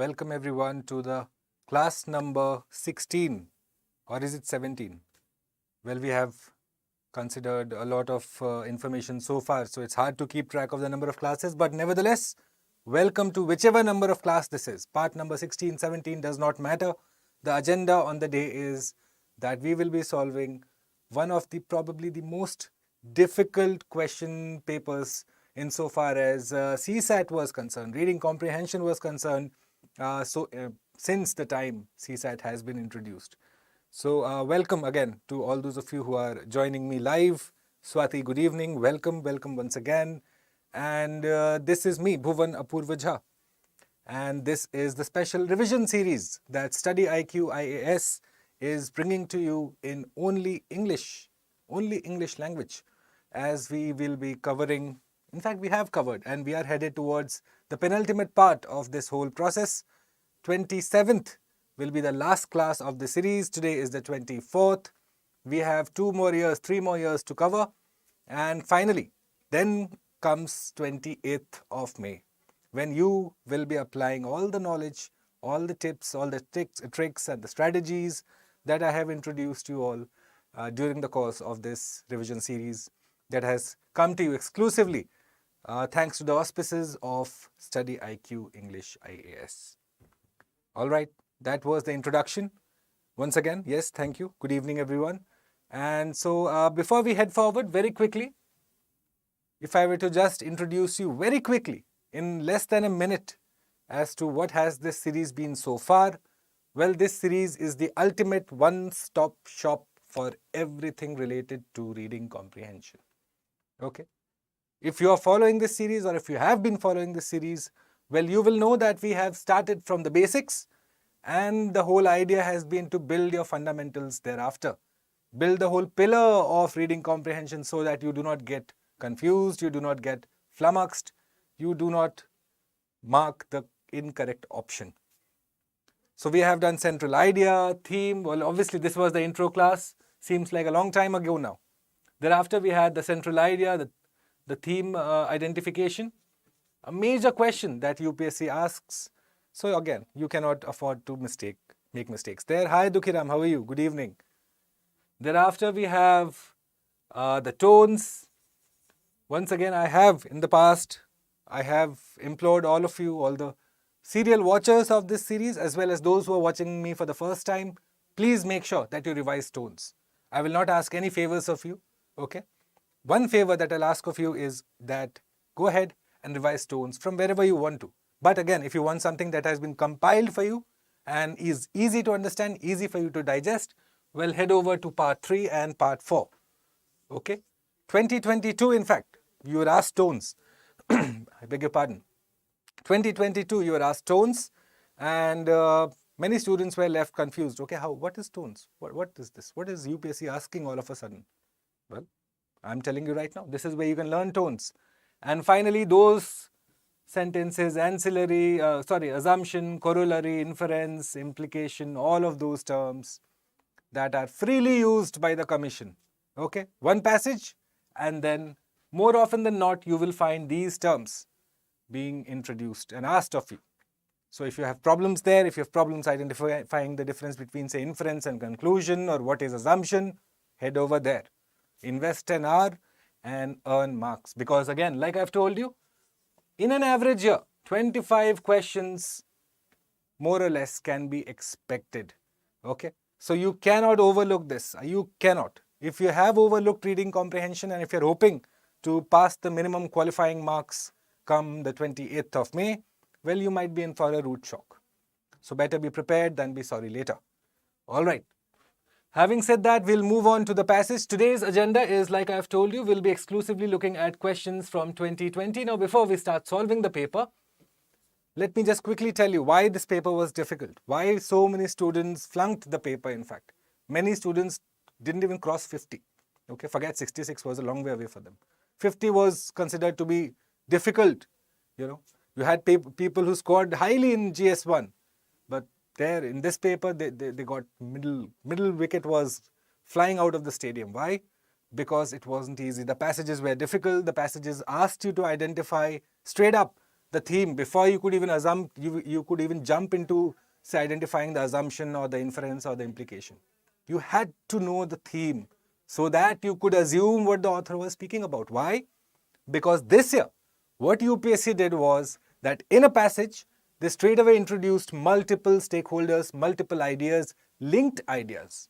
Welcome everyone to the class number 16, or is it 17? Well, we have considered a lot of information so far, so it's hard to keep track of the number of classes, but nevertheless, welcome to whichever number of class this is. Part number 16, 17 does not matter. The agenda on the day is that we will be solving one of probably the most difficult question papers insofar as CSAT was concerned, reading comprehension was concerned, since the time CSAT has been introduced. So welcome again to all those of you who are joining me live. Swati, good evening. Welcome once again. And this is me, Bhuvan Apurva Jha. And this is the special revision series that StudyIQ IAS is bringing to you in only English language, as we will be covering. In fact, we have covered and we are headed towards the penultimate part of this whole process. 27th will be the last class of the series. Today is the 24th. We have 3 more years to cover. And finally, then comes 28th of May, when you will be applying all the knowledge, all the tips, all the tricks and the strategies that I have introduced to you all during the course of this revision series that has come to you exclusively thanks to the auspices of StudyIQ English IAS. All right, that was the introduction. Once again, yes, thank you. Good evening, everyone. And so before we head forward, very quickly, if I were to just introduce you very quickly in less than a minute as to what has this series been so far, well, this series is the ultimate one-stop shop for everything related to reading comprehension. Okay. If you are following this series, or if you have been following this series, well, you will know that we have started from the basics, and the whole idea has been to build your fundamentals thereafter. Build the whole pillar of reading comprehension so that you do not get confused, you do not get flummoxed, you do not mark the incorrect option. So we have done central idea, theme. Well, obviously this was the intro class. Seems like a long time ago now. Thereafter we had the central idea, the theme identification, a major question that UPSC asks. So again, you cannot afford to make mistakes there. Hi Dukhiram, how are you? Good evening. Thereafter we have the tones. Once again, in the past, I have implored all of you, all the serial watchers of this series, as well as those who are watching me for the first time, please make sure that you revise tones. I will not ask any favors of you, okay? One favor that I'll ask of you is that go ahead and revise tones from wherever you want to. But again, if you want something that has been compiled for you and is easy to understand, easy for you to digest, well, head over to part 3 and part 4, okay? 2022, in fact, you were asked tones. I beg your pardon. 2022, you were asked tones, and many students were left confused. Okay, what is tones? What is this? What is UPSC asking all of a sudden? Well, I'm telling you right now, this is where you can learn tones. And finally, those sentences, assumption, corollary, inference, implication, all of those terms that are freely used by the commission. Okay, one passage, and then more often than not, you will find these terms being introduced and asked of you. So if you have problems there, if you have problems identifying the difference between, say, inference and conclusion, or what is assumption, head over there. Invest an hour and earn marks. Because again, like I've told you, in an average year, 25 questions more or less can be expected. Okay? So you cannot overlook this. You cannot. If you have overlooked reading comprehension, and if you're hoping to pass the minimum qualifying marks come the 28th of May, well, you might be in for a rude shock. So better be prepared than be sorry later. All right. Having said that, we'll move on to the passage. Today's agenda is, like I've told you, we'll be exclusively looking at questions from 2020. Now, before we start solving the paper, let me just quickly tell you why this paper was difficult. Why so many students flunked the paper, in fact. Many students didn't even cross 50. Okay, forget 66 was a long way away for them. 50 was considered to be difficult. You had people who scored highly in GS1, but there in this paper, they got middle wicket was flying out of the stadium. Why? Because it wasn't easy. The passages were difficult. The passages asked you to identify straight up the theme before you could even you could even jump into, say, identifying the assumption or the inference or the implication. You had to know the theme so that you could assume what the author was speaking about. Why? Because this year, what UPSC did was that in a passage, they straight away introduced multiple stakeholders, multiple ideas, linked ideas.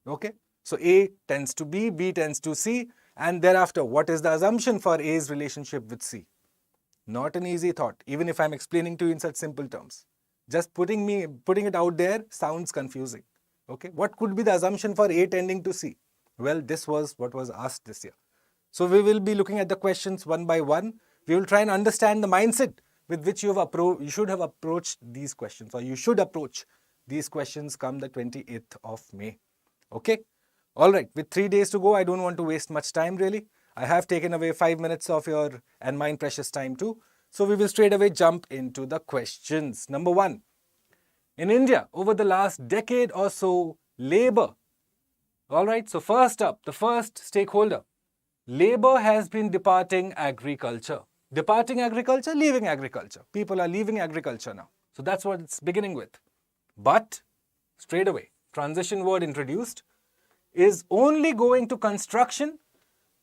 Okay? So A tends to B tends to C, and thereafter, what is the assumption for A's relationship with C? Not an easy thought, even if I'm explaining to you in such simple terms. Just putting it out there sounds confusing. Okay? What could be the assumption for A tending to C? Well, this was what was asked this year. So we will be looking at the questions one by one. We will try and understand the mindset with which you should have approached these questions, or you should approach these questions come the 28th of May. Okay? Alright, with 3 days to go, I don't want to waste much time really. I have taken away 5 minutes of your and mine precious time too. So we will straight away jump into the questions. Number 1. In India, over the last decade or so, labor. Alright, so first up, the first stakeholder. Labor has been departing agriculture. Departing agriculture, leaving agriculture. People are leaving agriculture now. So that's what it's beginning with. But, straight away, transition word introduced, is only going to construction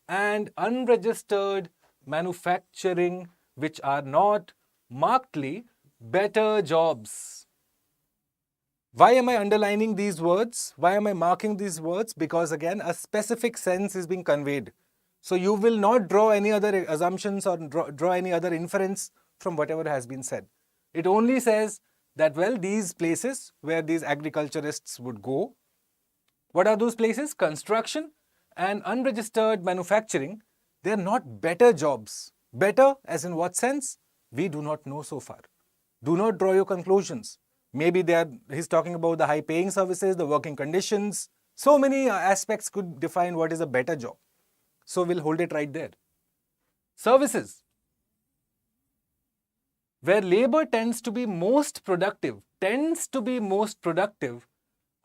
and unregistered manufacturing, which are not markedly better jobs. Why am I underlining these words? Why am I marking these words? Because again, a specific sense is being conveyed. So you will not draw any other assumptions or draw any other inference from whatever has been said. It only says that, well, these places where these agriculturists would go, what are those places? Construction and unregistered manufacturing. They are not better jobs. Better as in what sense? We do not know so far. Do not draw your conclusions. Maybe he's talking about the high paying services, the working conditions. So many aspects could define what is a better job. So we'll hold it right there. Services, where labor tends to be most productive,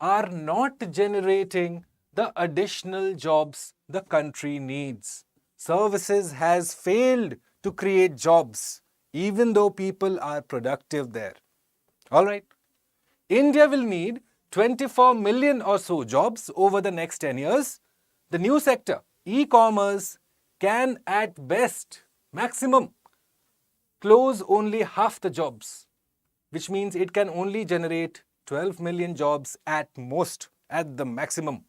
are not generating the additional jobs the country needs. Services has failed to create jobs, even though people are productive there. Alright. India will need 24 million or so jobs over the next 10 years. The new sector, e-commerce, can at best, maximum, close only half the jobs, which means it can only generate 12 million jobs at most, at the maximum.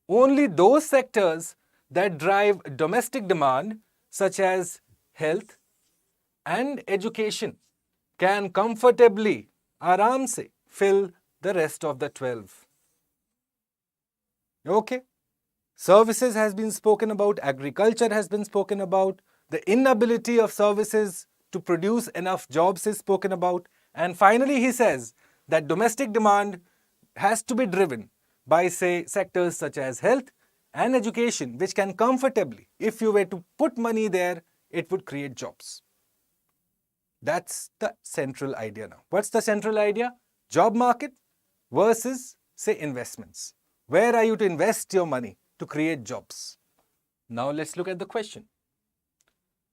Only those sectors that drive domestic demand, such as health and education, can comfortably, aaram se, fill the rest of the 12. Okay? Services has been spoken about, agriculture has been spoken about, the inability of services to produce enough jobs is spoken about, and finally he says that domestic demand has to be driven by, say, sectors such as health and education, which can comfortably, if you were to put money there, it would create jobs. That's the central idea now. What's the central idea? Job market versus, say, investments. Where are you to invest your money to create jobs? Now let's look at the question.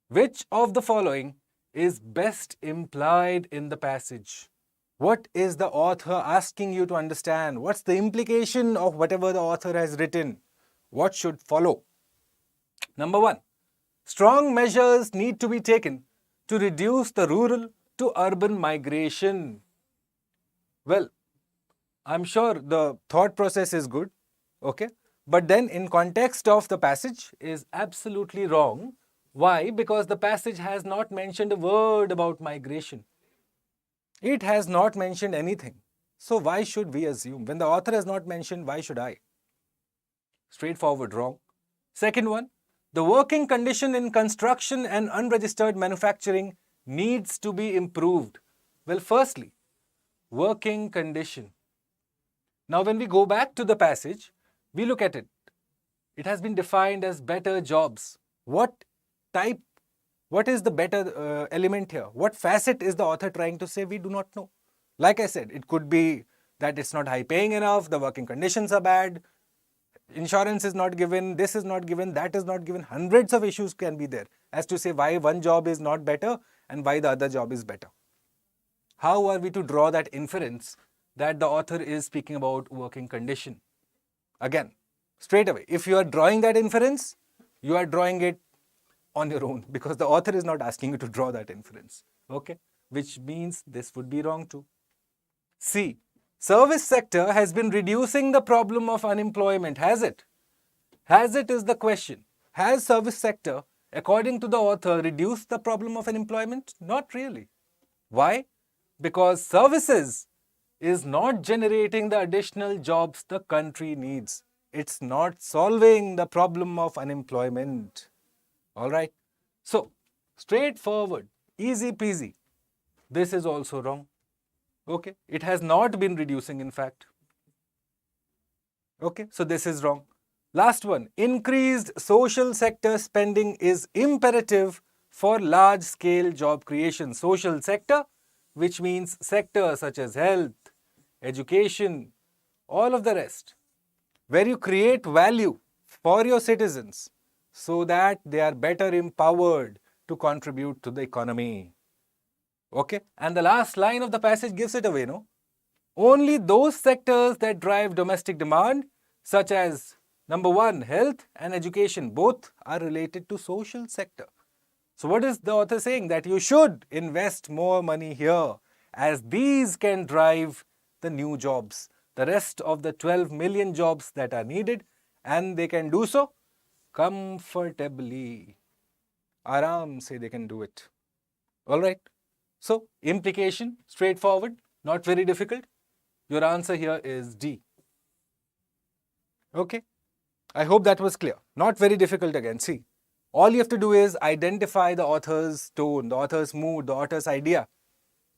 Which of the following is best implied in the passage? What is the author asking you to understand? What's the implication of whatever the author has written? What should follow? Number 1, strong measures need to be taken to reduce the rural to urban migration. Well, I'm sure the thought process is good, okay? But then in context of the passage is absolutely wrong. Why? Because the passage has not mentioned a word about migration. It has not mentioned anything. So why should we assume? When the author has not mentioned, why should I? Straightforward, wrong. Second one, the working condition in construction and unregistered manufacturing needs to be improved. Well, firstly, working condition. Now, when we go back to the passage, we look at it. It has been defined as better jobs. What is the better element here? What facet is the author trying to say? We do not know. Like I said, it could be that it's not high paying enough, the working conditions are bad, insurance is not given, this is not given, that is not given. Hundreds of issues can be there as to say why one job is not better and why the other job is better. How are we to draw that inference that the author is speaking about working condition? Again, straight away, if you are drawing that inference, you are drawing it on your own because the author is not asking you to draw that inference. Okay? Which means this would be wrong too. C. Service sector has been reducing the problem of unemployment. Has it? Has it is the question. Has service sector, according to the author, reduced the problem of unemployment? Not really. Why? Because services is not generating the additional jobs the country needs. It's not solving the problem of unemployment. All right. So, straightforward, easy peasy. This is also wrong. Okay. It has not been reducing, in fact. Okay. So, this is wrong. Last one. Increased social sector spending is imperative for large-scale job creation. Social sector, which means sectors such as health, education, all of the rest, where you create value for your citizens so that they are better empowered to contribute to the economy. Okay? And the last line of the passage gives it away, no? Only those sectors that drive domestic demand, such as number one, health and education, both are related to social sector. So what is the author saying? That you should invest more money here, as these can drive the new jobs, the rest of the 12 million jobs that are needed, and they can do so comfortably. Aram se they can do it. All right. So implication, straightforward, not very difficult. Your answer here is D. Okay. I hope that was clear. Not very difficult again. See, all you have to do is identify the author's tone, the author's mood, the author's idea.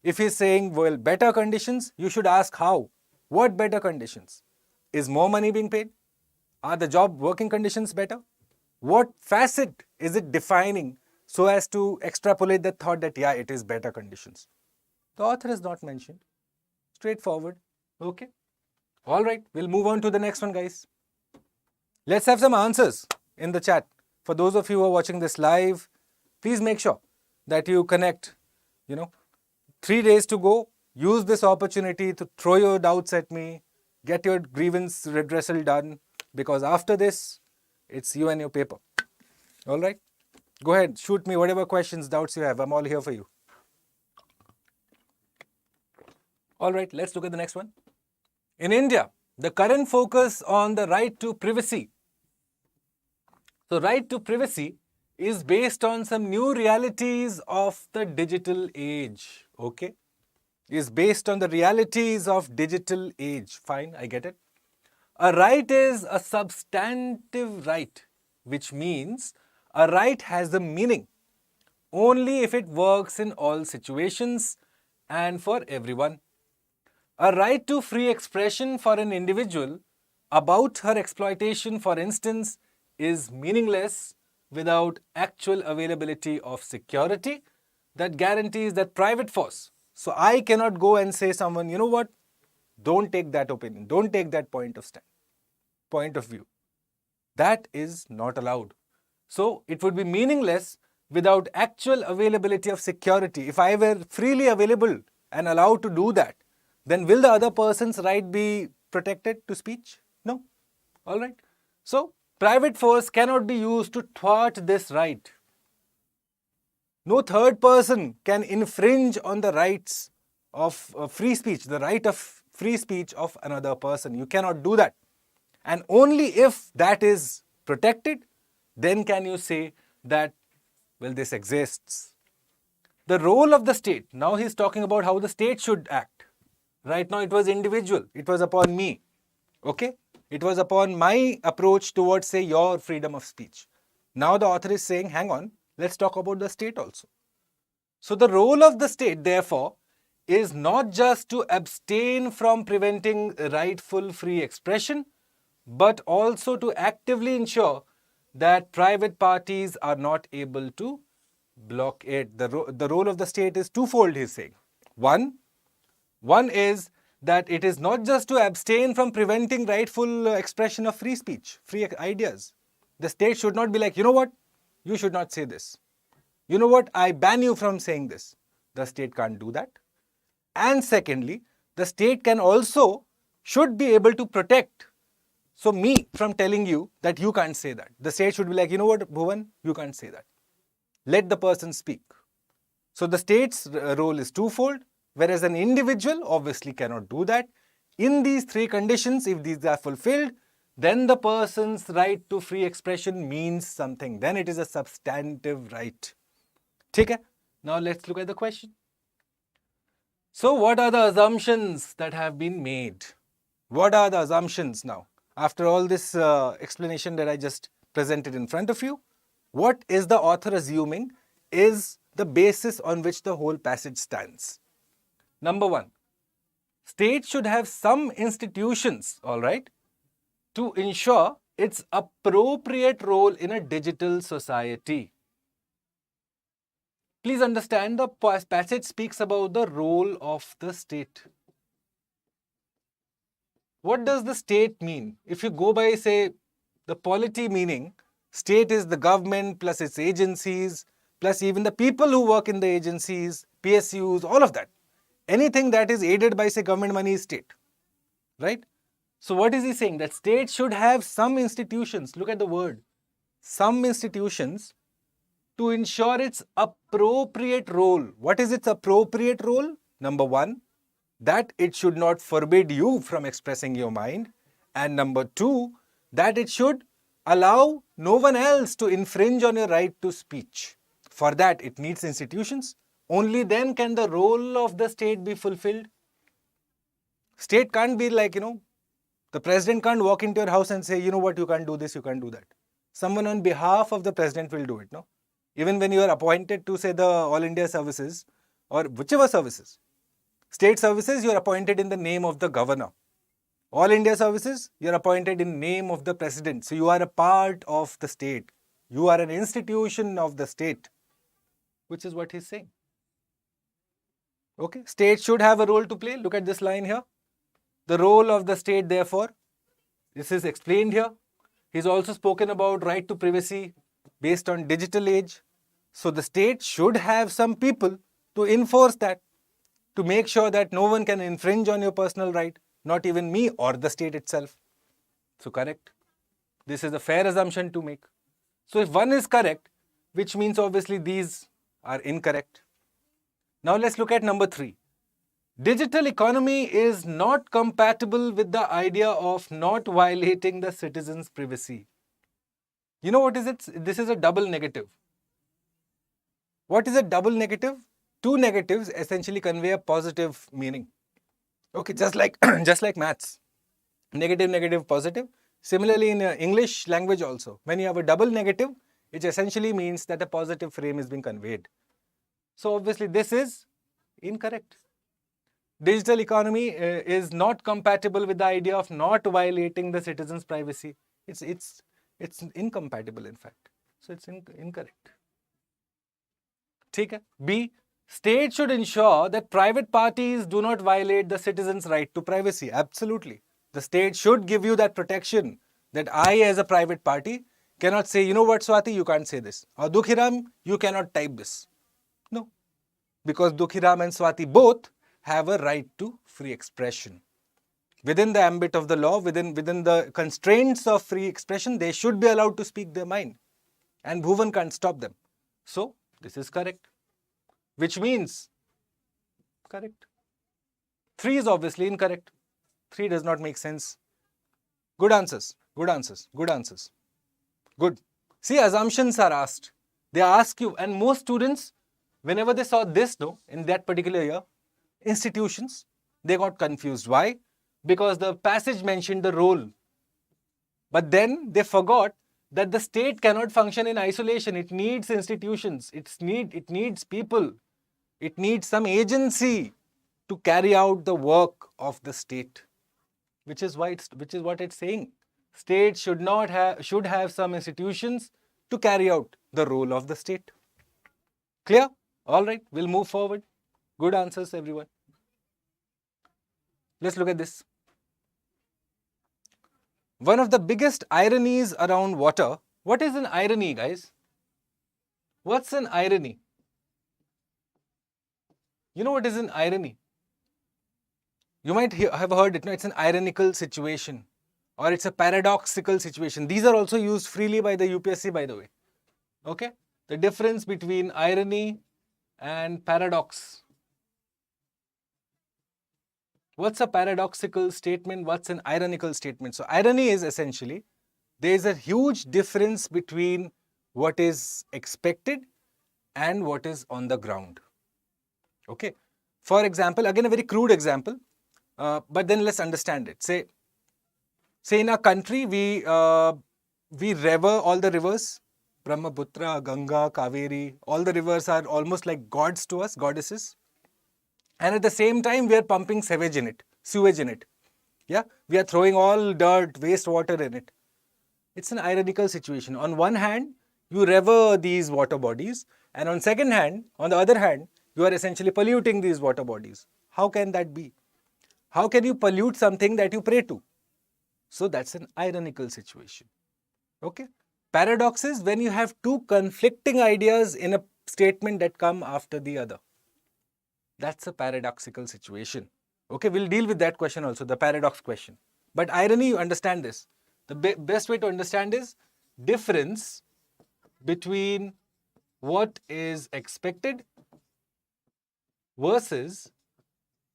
If he's saying, well, better conditions, you should ask how. What better conditions? Is more money being paid? Are the job working conditions better? What facet is it defining so as to extrapolate the thought that, yeah, it is better conditions? The author is not mentioned. Straightforward. Okay. All right. We'll move on to the next one, guys. Let's have some answers in the chat. For those of you who are watching this live, please make sure that you connect, 3 days to go. Use this opportunity to throw your doubts at me, get your grievance redressal done, because after this, it's you and your paper. All right? Go ahead, shoot me whatever questions, doubts you have. I'm all here for you. All right, let's look at the next one. In India, the current focus on the right to privacy. So, right to privacy is based on some new realities of the digital age. Okay? Is based on the realities of digital age. Fine, I get it. A right is a substantive right, which means a right has a meaning only if it works in all situations and for everyone. A right to free expression for an individual about her exploitation, for instance, is meaningless without actual availability of security that guarantees that private force. So I cannot go and say someone, you know what, don't take that opinion, don't take that point of view. That is not allowed. So it would be meaningless without actual availability of security. If I were freely available and allowed to do that, then will the other person's right be protected to speech? No. All right. So private force cannot be used to thwart this right. No third person can infringe on the rights of free speech, the right of free speech of another person. You cannot do that. And only if that is protected, then can you say that, well, this exists. The role of the state. Now he's talking about how the state should act. Right now it was individual. It was upon me. Okay? It was upon my approach towards, say, your freedom of speech. Now the author is saying, hang on, let's talk about the state also. So the role of the state, therefore, is not just to abstain from preventing rightful free expression, but also to actively ensure that private parties are not able to block it. The role of the state is twofold, he's saying. One is that it is not just to abstain from preventing rightful expression of free speech, free ideas. The state should not be like, you know what, you should not say this. you know what, I ban you from saying this. The state can't do that. And secondly, the state can also, should be able to protect me from telling you that you can't say that. The state should be like, you know what, Bhuvan, you can't say that. Let the person speak. So the state's role is twofold, whereas an individual obviously cannot do that. In these three conditions, if these are fulfilled, then the person's right to free expression means something. Then it is a substantive right. Okay? Now let's look at the question. So what are the assumptions that have been made? What are the assumptions now? After all this explanation that I just presented in front of you, what is the author assuming is the basis on which the whole passage stands? Number one, state should have some institutions, all right, to ensure its appropriate role in a digital society. Please understand, the passage speaks about the role of the state. What does the state mean? If you go by, say, the polity meaning, state is the government plus its agencies, plus even the people who work in the agencies, PSUs, all of that. Anything that is aided by, say, government money is state, right? So what is he saying? That state should have some institutions, look at the word, some institutions to ensure its appropriate role. What is its appropriate role? Number one, that it should not forbid you from expressing your mind. And number two, that it should allow no one else to infringe on your right to speech. For that, it needs institutions. Only then can the role of the state be fulfilled. State can't be like, the president can't walk into your house and say, you know what, you can't do this, you can't do that. Someone on behalf of the president will do it, no? Even when you are appointed to, say, the All India services or whichever services. State services, you are appointed in the name of the governor. All India services, you are appointed in name of the president. So you are a part of the state. You are an institution of the state, which is what he's saying. Okay, state should have a role to play. Look at this line here. The role of the state, therefore, this is explained here. He's also spoken about right to privacy based on digital age. So the state should have some people to enforce that, to make sure that no one can infringe on your personal right, not even me or the state itself. So correct. This is a fair assumption to make. So if one is correct, which means obviously these are incorrect. Now let's look at number 3. Digital economy is not compatible with the idea of not violating the citizen's privacy. You know what is it? This is a double negative. What is a double negative? Two negatives essentially convey a positive meaning. Okay, just like maths. Negative, negative, positive. Similarly in English language also. When you have a double negative, it essentially means that a positive frame is being conveyed. So obviously this is incorrect. Digital economy is not compatible with the idea of not violating the citizen's privacy. It's incompatible in fact. So it's incorrect. Okay. B. State should ensure that private parties do not violate the citizen's right to privacy. Absolutely. The state should give you that protection that I as a private party cannot say, you know what, Swati, you can't say this. Or Dukhiram, you cannot type this. No. Because Dukhiram and Swati both have a right to free expression. Within the ambit of the law, within the constraints of free expression, they should be allowed to speak their mind. And Bhuvan can't stop them. So, this is correct. Which means, correct. 3 is obviously incorrect. 3 does not make sense. Good answers, good answers, good answers. Good. See, assumptions are asked. They ask you, and most students, whenever they saw this, in that particular year, institutions, they got confused. Why? Because the passage mentioned the role. But then they forgot that the state cannot function in isolation. It needs institutions. It needs people. It needs some agency to carry out the work of the state. Which is what it's saying. State should have some institutions to carry out the role of the state. Clear? All right, we'll move forward. Good answers, everyone. Let's look at this. One of the biggest ironies around water. What is an irony, guys? What's an irony? You know what is an irony? You might have heard it. No, it's an ironical situation, or it's a paradoxical situation. These are also used freely by the UPSC, by the way. Okay? The difference between irony and paradox. What's a paradoxical statement? What's an ironical statement? So irony is essentially, there is a huge difference between what is expected and what is on the ground. Okay? For example, again a very crude example, but then let's understand it. Say in our country, we revere all the rivers, Brahmaputra, Ganga, Kaveri, all the rivers are almost like gods to us, goddesses. And at the same time, we are pumping sewage in it. Yeah, we are throwing all dirt, wastewater in it. It's an ironical situation. On one hand, you revere these water bodies, and on the other hand, you are essentially polluting these water bodies. How can that be? How can you pollute something that you pray to? So that's an ironical situation. Okay? Paradox is when you have two conflicting ideas in a statement that come after the other. That's a paradoxical situation. Okay, we'll deal with that question also, the paradox question. But irony, you understand this. The best way to understand is difference between what is expected versus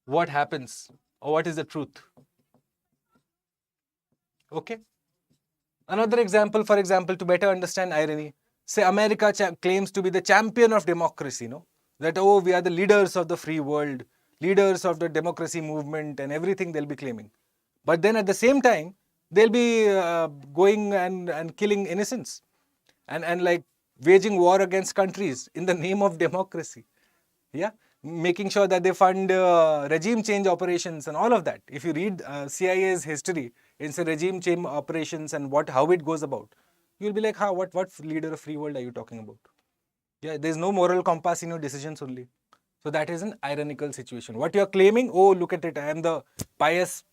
what happens, or what is the truth. Okay? Another example, for example, to better understand irony, say America claims to be the champion of democracy, no? That, oh, we are the leaders of the free world, leaders of the democracy movement and everything they'll be claiming. But then at the same time, they'll be going and killing innocents and like waging war against countries in the name of democracy. Yeah, making sure that they fund regime change operations and all of that. If you read CIA's history, it's a regime change operations and how it goes about. You'll be like, what leader of free world are you talking about? Yeah, there's no moral compass in your decisions only. So that is an ironical situation. What you're claiming, oh, look at it, I am the pious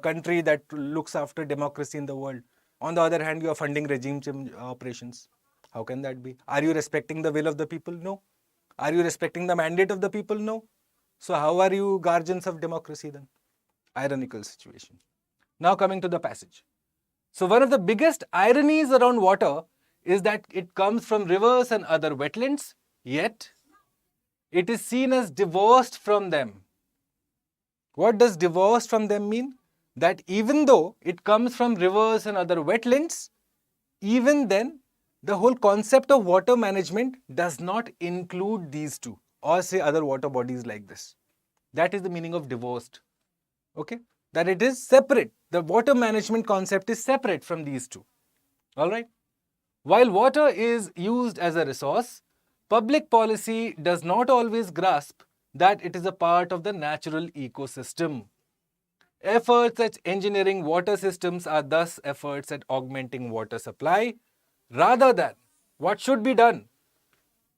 country that looks after democracy in the world. On the other hand, you are funding regime change operations. How can that be? Are you respecting the will of the people? No. Are you respecting the mandate of the people? No. So how are you guardians of democracy then? Ironical situation. Now coming to the passage. So one of the biggest ironies around water is that it comes from rivers and other wetlands, yet it is seen as divorced from them. What does divorced from them mean? That even though it comes from rivers and other wetlands, even then the whole concept of water management does not include these two, or say other water bodies like this. That is the meaning of divorced. Okay? That it is separate. The water management concept is separate from these two. Alright? While water is used as a resource, public policy does not always grasp that it is a part of the natural ecosystem. Efforts at engineering water systems are thus efforts at augmenting water supply, rather than what should be done.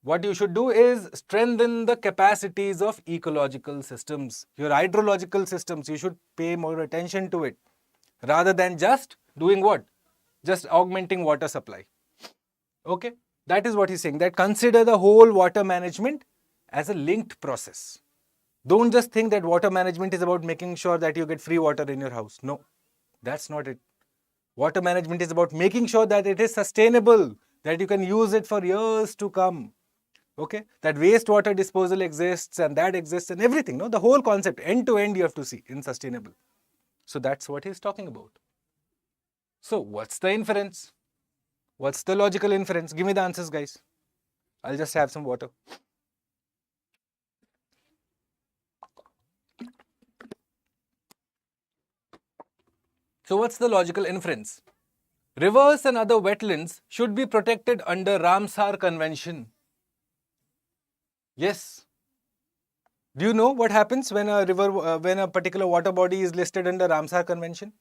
What you should do is strengthen the capacities of ecological systems. Your hydrological systems, you should pay more attention to it, rather than just doing what? Just augmenting water supply. Okay? That is what he's saying, that consider the whole water management as a linked process. Don't just think that water management is about making sure that you get free water in your house. No, that's not it. Water management is about making sure that it is sustainable, that you can use it for years to come. Okay? That wastewater disposal exists and that exists and everything. No, the whole concept, end to end, you have to see in sustainable. So that's what he's talking about. So what's the inference? What's the logical inference? Give me the answers, guys. I'll just have some water. So what's the logical inference? Rivers and other wetlands should be protected under Ramsar Convention. Yes. Do you know what happens when when a particular water body is listed under Ramsar Convention?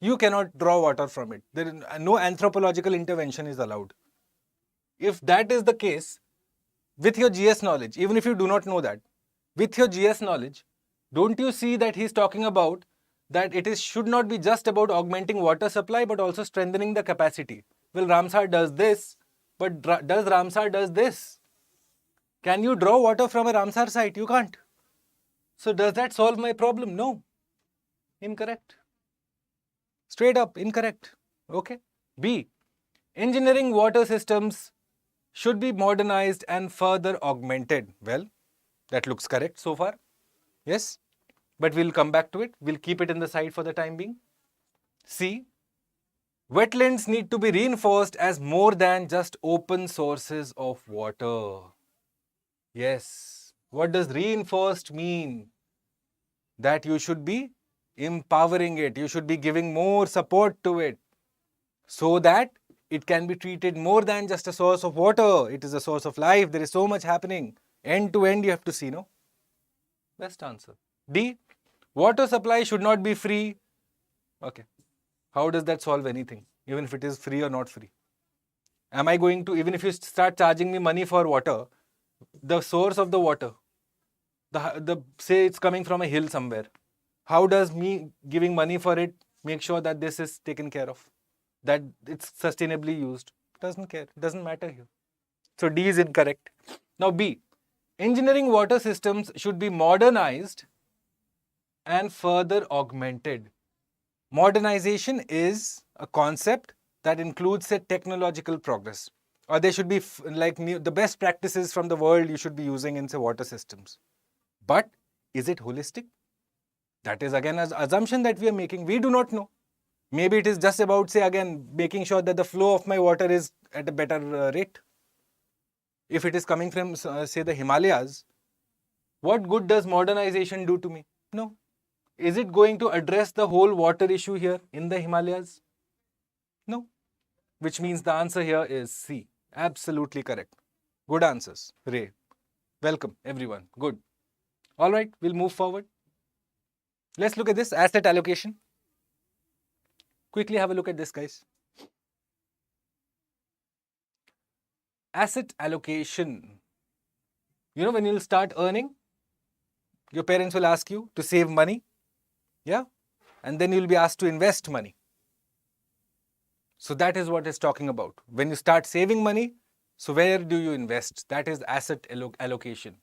You cannot draw water from it. No anthropological intervention is allowed. If that is the case, with your GS knowledge, even if you do not know that, with your GS knowledge, don't you see that he's talking about that should not be just about augmenting water supply, but also strengthening the capacity. Well, Ramsar does this, but does Ramsar does this? Can you draw water from a Ramsar site? You can't. So does that solve my problem? No. Incorrect. Straight up incorrect. Okay. B. Engineering water systems should be modernized and further augmented. Well, that looks correct so far. Yes. But we'll come back to it. We'll keep it in the side for the time being. C. Wetlands need to be reinforced as more than just open sources of water. Yes. What does reinforced mean? That you should be empowering it. You should be giving more support to it so that it can be treated more than just a source of water. It is a source of life. There is so much happening. End to end you have to see, no? Best answer. D. Water supply should not be free. Okay. How does that solve anything? Even if it is free or not free? Am I going to, even if you start charging me money for water, the source of the water, say it's coming from a hill somewhere, how does me giving money for it make sure that this is taken care of? That it's sustainably used? Doesn't care. Doesn't matter here. So D is incorrect. Now B. Engineering water systems should be modernized and further augmented. Modernization is a concept that includes a technological progress. Or they should be the best practices from the world you should be using in, say, water systems. But is it holistic? That is again an assumption that we are making. We do not know. Maybe it is just about, say, again, making sure that the flow of my water is at a better rate. If it is coming from, say, the Himalayas, what good does modernization do to me? No. Is it going to address the whole water issue here in the Himalayas? No. Which means the answer here is C. Absolutely correct. Good answers. Ray. Welcome, everyone. Good. All right, we'll move forward. Let's look at this asset allocation. Quickly have a look at this, guys. Asset allocation. You know, when you'll start earning, your parents will ask you to save money. Yeah? And then you'll be asked to invest money. So that is what it's talking about. When you start saving money, so where do you invest? That is asset allocation.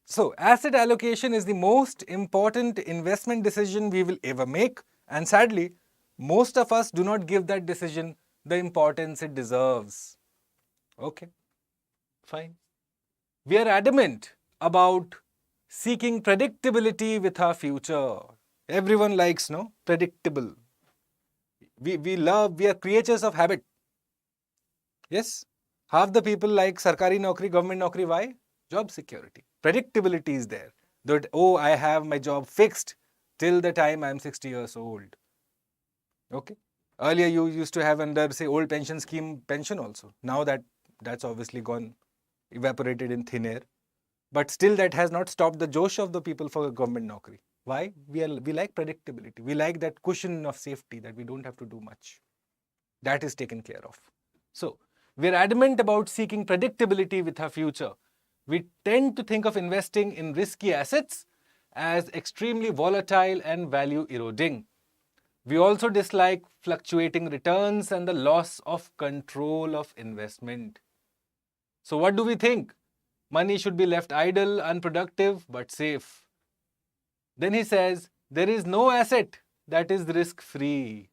So asset allocation is the most important investment decision we will ever make. And sadly, most of us do not give that decision the importance it deserves. Okay, fine. We are adamant about seeking predictability with our future. Everyone likes, no? Predictable. We are creatures of habit. Yes? Half the people like sarkari naukri, government naukri. Why? Job security. Predictability is there. That, oh, I have my job fixed till the time I am 60 years old. Okay? Earlier you used to have under, say, old pension scheme pension also. Now that's obviously gone, evaporated in thin air. But still that has not stopped the josh of the people for government naukri. Why? We like predictability. We like that cushion of safety that we don't have to do much. That is taken care of. So, we're adamant about seeking predictability with our future. We tend to think of investing in risky assets as extremely volatile and value eroding. We also dislike fluctuating returns and the loss of control of investment. So what do we think? Money should be left idle, unproductive, but safe. Then he says, there is no asset that is risk-free.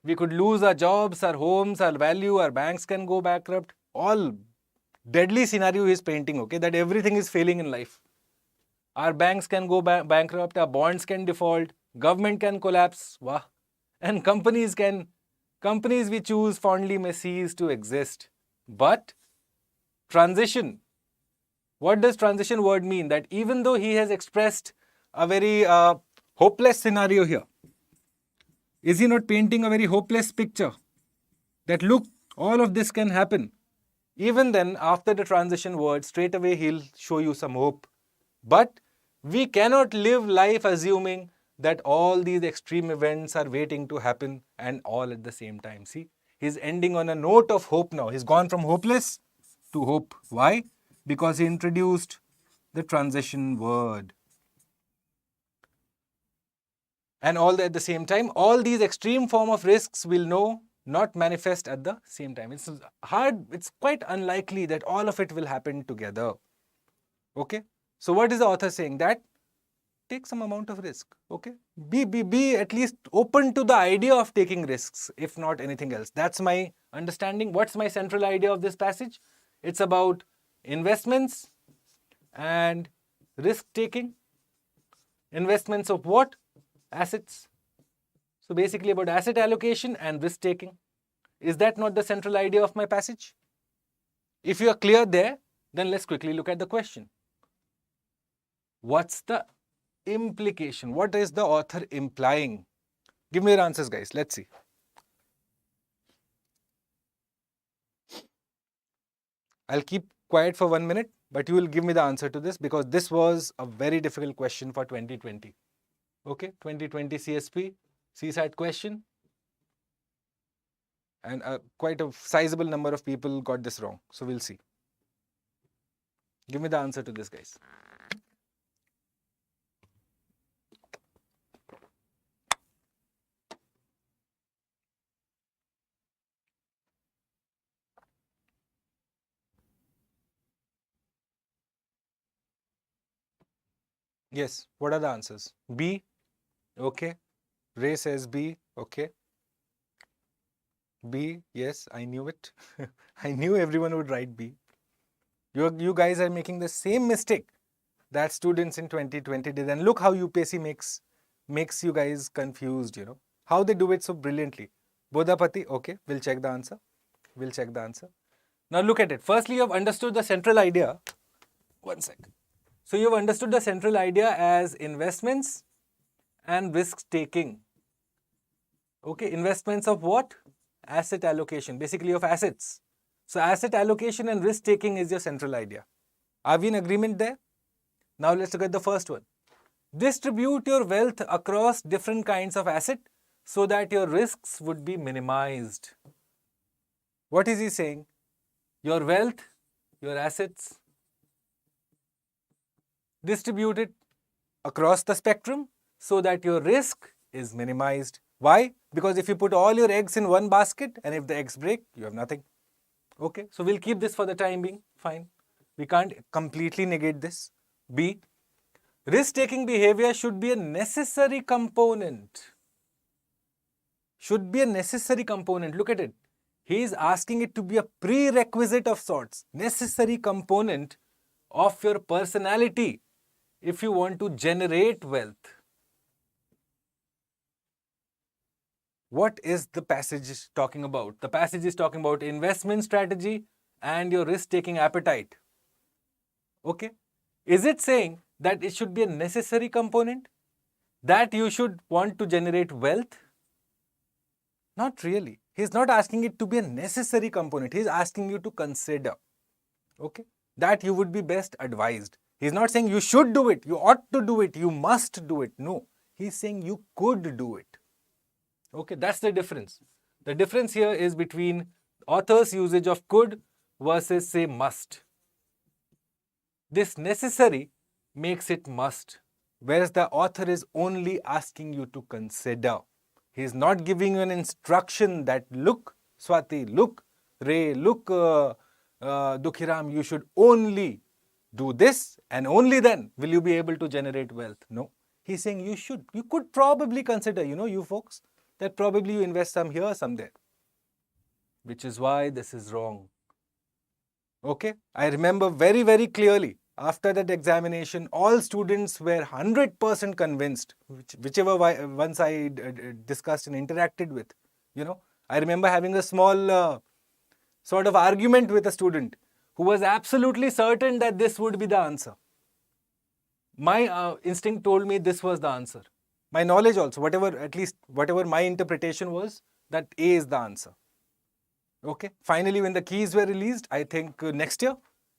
We could lose our jobs, our homes, our value, our banks can go bankrupt. All deadly scenario he is painting, okay, that everything is failing in life. Our banks can go bankrupt, our bonds can default, government can collapse, wah. And companies we choose fondly may cease to exist. But transition. What does transition word mean? That even though he has expressed a very hopeless scenario here, is he not painting a very hopeless picture? That look, all of this can happen. Even then, after the transition word, straight away he'll show you some hope. But we cannot live life assuming that all these extreme events are waiting to happen and all at the same time. See, he's ending on a note of hope now. He's gone from hopeless to hope. Why? Because he introduced the transition word. And at the same time, all these extreme form of risks will not manifest at the same time. It's hard, it's quite unlikely that all of it will happen together. Okay? So what is the author saying? That take some amount of risk. Okay, be at least open to the idea of taking risks, if not anything else. That's my understanding. What's my central idea of this passage? It's about investments and risk taking. Investments of what? Assets. So basically about asset allocation and risk taking. Is that not the central idea of my passage? If you are clear there, then let's quickly look at the question. What's the implication? What is the author implying? Give me your answers, guys. Let's see. I'll keep quiet for 1 minute, but you will give me the answer to this, because this was a very difficult question for 2020. Okay, 2020 CSP, CSAT question. And quite a sizable number of people got this wrong. So we'll see. Give me the answer to this, guys. Yes, what are the answers? B. Okay. Ray says B. Okay. B. Yes, I knew it. I knew everyone would write B. You guys are making the same mistake that students in 2020 did. And look how UPSC makes you guys confused, you know. How they do it so brilliantly. Bodhapati, okay, we'll check the answer. We'll check the answer. Now look at it. Firstly, you have understood the central idea. One sec. So you have understood the central idea as investments and risk taking. Okay, investments of what? Asset allocation, basically of assets. So asset allocation and risk taking is your central idea. Are we in agreement there? Now let's look at the first one. Distribute your wealth across different kinds of asset so that your risks would be minimized. What is he saying? Your wealth, your assets, distribute it across the spectrum so that your risk is minimized. Why? Because if you put all your eggs in one basket and if the eggs break, you have nothing. Okay, so we'll keep this for the time being. Fine. We can't completely negate this. B. Risk-taking behavior should be a necessary component. Should be a necessary component. Look at it. He is asking it to be a prerequisite of sorts. Necessary component of your personality if you want to generate wealth. What is the passage talking about? The passage is talking about investment strategy and your risk-taking appetite. Okay? Is it saying that it should be a necessary component? That you should want to generate wealth? Not really. He's not asking it to be a necessary component. He's asking you to consider. Okay? That you would be best advised. He's not saying you should do it, you ought to do it, you must do it. No. He's saying you could do it. Okay, that's the difference. The difference here is between author's usage of could versus say must. This necessary makes it must, whereas the author is only asking you to consider. He is not giving you an instruction that look Swati, look Ray, look Dukhiram, you should only do this and only then will you be able to generate wealth. No, he's saying you should, you could probably consider, you know, you folks, that probably you invest some here, some there. Which is why this is wrong. Okay, I remember very, very clearly after that examination, all students were 100% convinced, whichever ones I discussed and interacted with. You know, I remember having a small sort of argument with a student who was absolutely certain that this would be the answer. My instinct told me this was the answer. My knowledge also, at least whatever my interpretation was, that A is the answer. Okay. Finally, when the keys were released, I think next year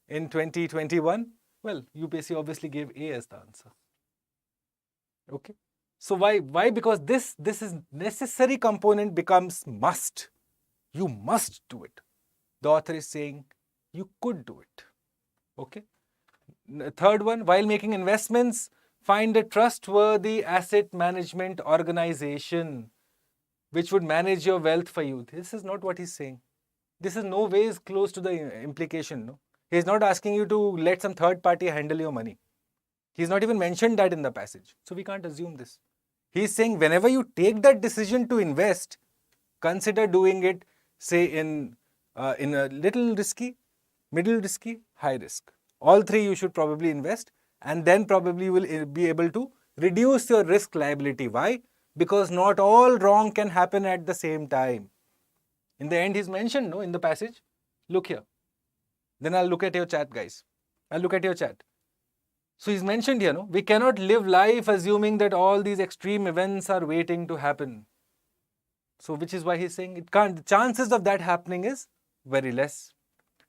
in 2021, well, UPSC obviously gave A as the answer. Okay. So why? Because this is necessary component becomes must. You must do it. The author is saying you could do it. Okay. The third one, while making investments, find a trustworthy asset management organization which would manage your wealth for you. This is not what he's saying. This is no ways close to the implication. No? He's not asking you to let some third party handle your money. He's not even mentioned that in the passage. So we can't assume this. He's saying whenever you take that decision to invest, consider doing it, say, in a little risky, middle risky, high risk. All three you should probably invest, and then probably you will be able to reduce your risk liability. Why? Because not all wrong can happen at the same time. In the end, he's mentioned, no, in the passage. Look here. Then I'll look at your chat, guys. I'll look at your chat. So he's mentioned here, no, we cannot live life assuming that all these extreme events are waiting to happen. So which is why he's saying it can't. The chances of that happening is very less.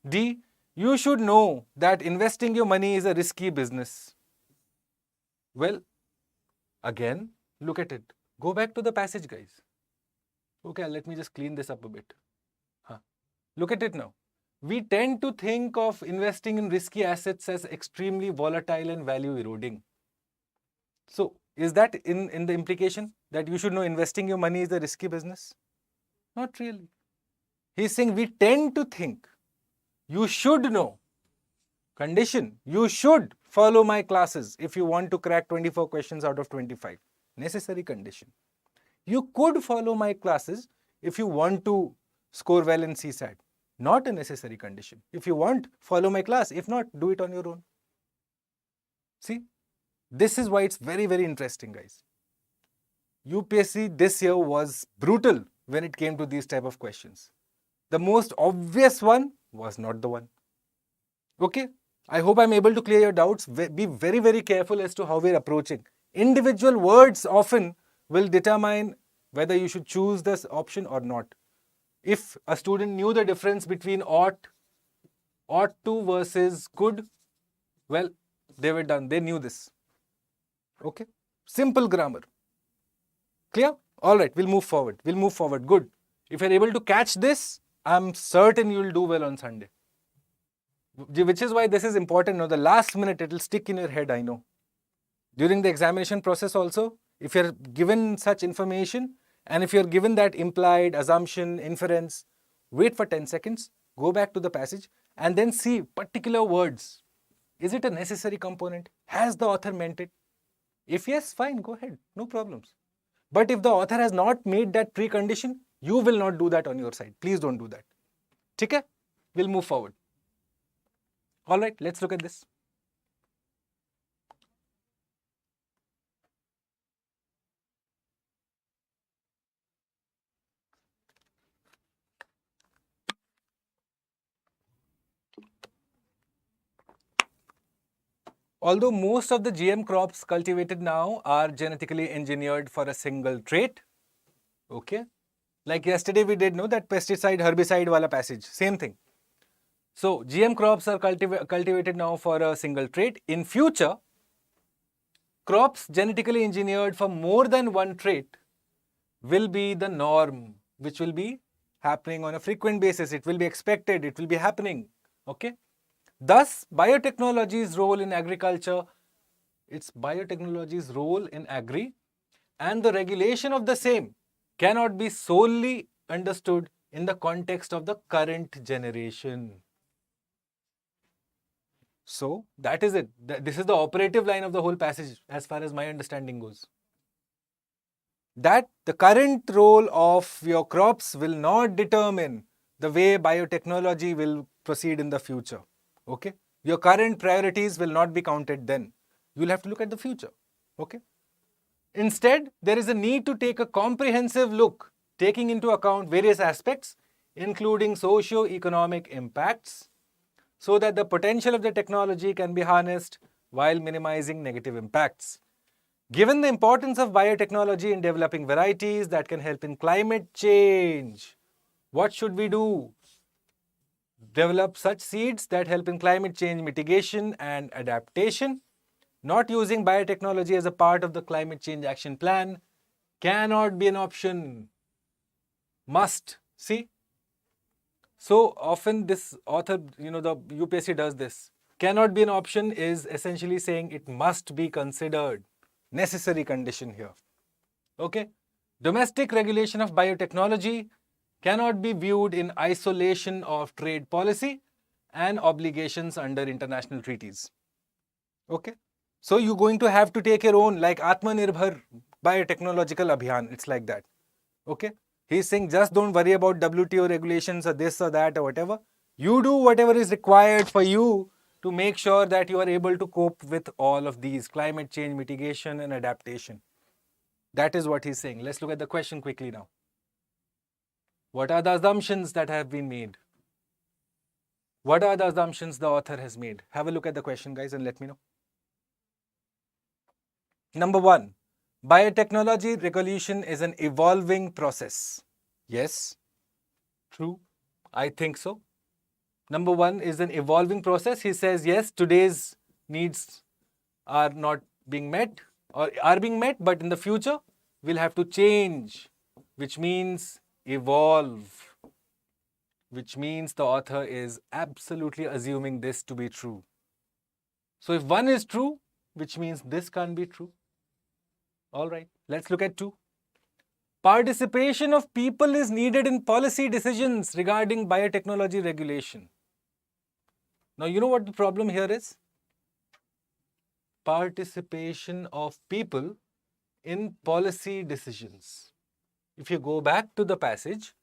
D, you should know that investing your money is a risky business. Well, again, look at it. Go back to the passage, guys. Okay, let me just clean this up a bit. Look at it now. We tend to think of investing in risky assets as extremely volatile and value eroding. So, is that in the implication that you should know investing your money is a risky business? Not really. He's saying we tend to think. You should know. Condition. You should follow my classes if you want to crack 24 questions out of 25. Necessary condition. You could follow my classes if you want to score well in CSAT. Not a necessary condition. If you want, follow my class. If not, do it on your own. See? This is why it's very, very interesting, guys. UPSC this year was brutal when it came to these type of questions. The most obvious one was not the one. Okay? I hope I'm able to clear your doubts. Be very, very careful as to how we're approaching. Individual words often will determine whether you should choose this option or not. If a student knew the difference between ought to versus could, well, they were done. They knew this. Okay? Simple grammar. Clear? All right, we'll move forward. Good. If you're able to catch this, I'm certain you'll do well on Sunday. Which is why this is important. Now, the last minute, it'll stick in your head, I know. During the examination process also, if you're given such information, and if you're given that implied, assumption, inference, wait for 10 seconds, go back to the passage, and then see particular words. Is it a necessary component? Has the author meant it? If yes, fine, go ahead, no problems. But if the author has not made that precondition, you will not do that on your side. Please don't do that. Okay? We'll move forward. All right, let's look at this. Although most of the GM crops cultivated now are genetically engineered for a single trait, okay? Like yesterday we did know that pesticide, herbicide wala passage, same thing. So GM crops are cultivated now for a single trait. In future, crops genetically engineered for more than one trait will be the norm, which will be happening on a frequent basis. It will be expected, it will be happening, okay? Thus, biotechnology's role in agriculture, it's biotechnology's role in agri and the regulation of the same cannot be solely understood in the context of the current generation. So, that is it. This is the operative line of the whole passage as far as my understanding goes. That the current role of your crops will not determine the way biotechnology will proceed in the future. Okay? Your current priorities will not be counted then. You'll have to look at the future. Okay? Instead, there is a need to take a comprehensive look, taking into account various aspects, including socio-economic impacts, so that the potential of the technology can be harnessed while minimizing negative impacts. Given the importance of biotechnology in developing varieties that can help in climate change, what should we do? Develop such seeds that help in climate change mitigation and adaptation. Not using biotechnology as a part of the climate change action plan cannot be an option. Must. See? So often this author, the UPSC does this. Cannot be an option is essentially saying it must be considered. Necessary condition here. Okay? Domestic regulation of biotechnology cannot be viewed in isolation of trade policy and obligations under international treaties. Okay? So you're going to have to take your own, like Atmanirbhar Biotechnological Abhiyan. It's like that. Okay? He's saying just don't worry about WTO regulations or this or that or whatever. You do whatever is required for you to make sure that you are able to cope with all of these climate change mitigation and adaptation. That is what he's saying. Let's look at the question quickly now. What are the assumptions that have been made? What are the assumptions the author has made? Have a look at the question, guys, and let me know. Number 1, biotechnology regulation is an evolving process. Yes, true. I think so. Number 1 is an evolving process. He says, yes, today's needs are not being met or are being met, but in the future, we'll have to change, which means evolve, which means the author is absolutely assuming this to be true. So if 1 is true, which means this can't be true. All right, let's look at 2. Participation of people is needed in policy decisions regarding biotechnology regulation. Now, you know what the problem here is? Participation of people in policy decisions. If you go back to the passage,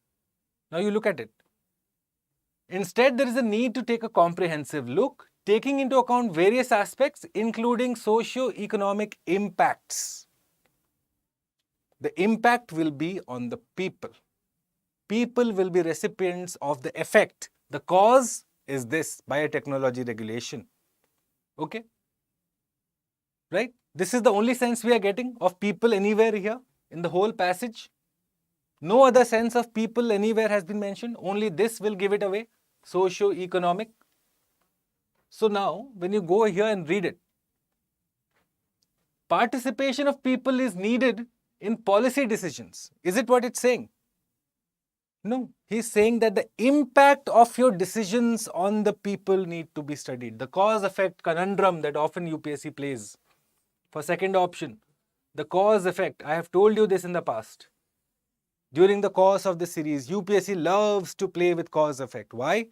now you look at it. Instead, there is a need to take a comprehensive look, taking into account various aspects, including socio-economic impacts. The impact will be on the people. People will be recipients of the effect. The cause is this biotechnology regulation. Okay? Right? This is the only sense we are getting of people anywhere here in the whole passage. No other sense of people anywhere has been mentioned. Only this will give it away. Socio-economic. So now, when you go here and read it, participation of people is needed in policy decisions. Is it what it's saying? No, he's saying that the impact of your decisions on the people need to be studied. The cause-effect conundrum that often UPSC plays. For second option, the cause-effect. I have told you this in the past. During the course of the series, UPSC loves to play with cause-effect. Why?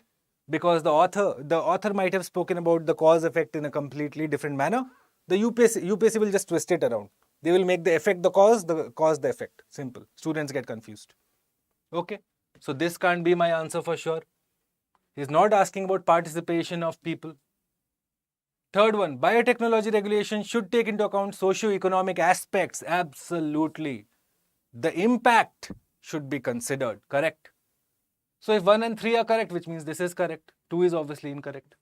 Because the author might have spoken about the cause-effect in a completely different manner. The UPSC will just twist it around. They will make the effect the cause the effect. Simple. Students get confused. Okay. So this can't be my answer for sure. He's not asking about participation of people. Third one, biotechnology regulation should take into account socio-economic aspects. Absolutely. The impact should be considered. Correct. So if 1 and 3 are correct, which means this is correct. 2 is obviously incorrect.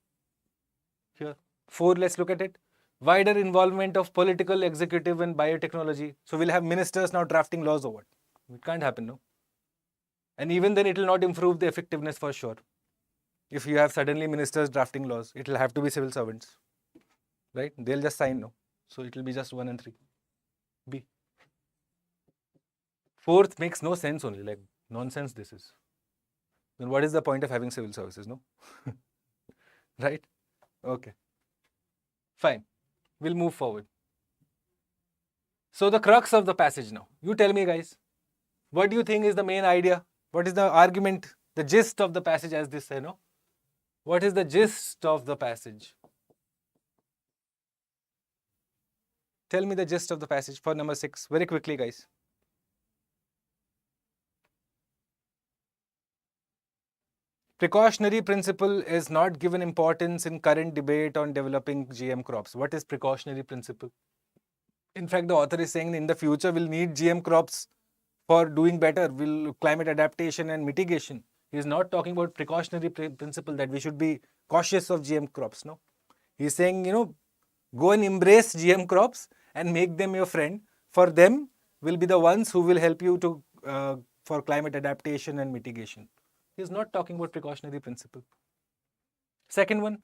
Here. 4, let's look at it. Wider involvement of political, executive and biotechnology. So we'll have ministers now drafting laws or what? It can't happen, no? And even then it will not improve the effectiveness for sure. If you have suddenly ministers drafting laws, it will have to be civil servants. Right? They'll just sign no. So it will be just 1 and 3. B. 4th makes no sense only, like nonsense this is. Then what is the point of having civil services, no? Right? Okay. Fine. We'll move forward. So the crux of the passage now. You tell me, guys. What do you think is the main idea? What is the argument, the gist of the passage, as they say, no? What is the gist of the passage? Tell me the gist of the passage for number 6. Very quickly, guys. Precautionary principle is not given importance in current debate on developing GM crops. What is precautionary principle? In fact, the author is saying in the future we'll need GM crops for doing better, climate adaptation and mitigation. He is not talking about precautionary principle that we should be cautious of GM crops. No, he's saying, go and embrace GM crops and make them your friend. For them will be the ones who will help you to for climate adaptation and mitigation. He is not talking about precautionary principle. Second one,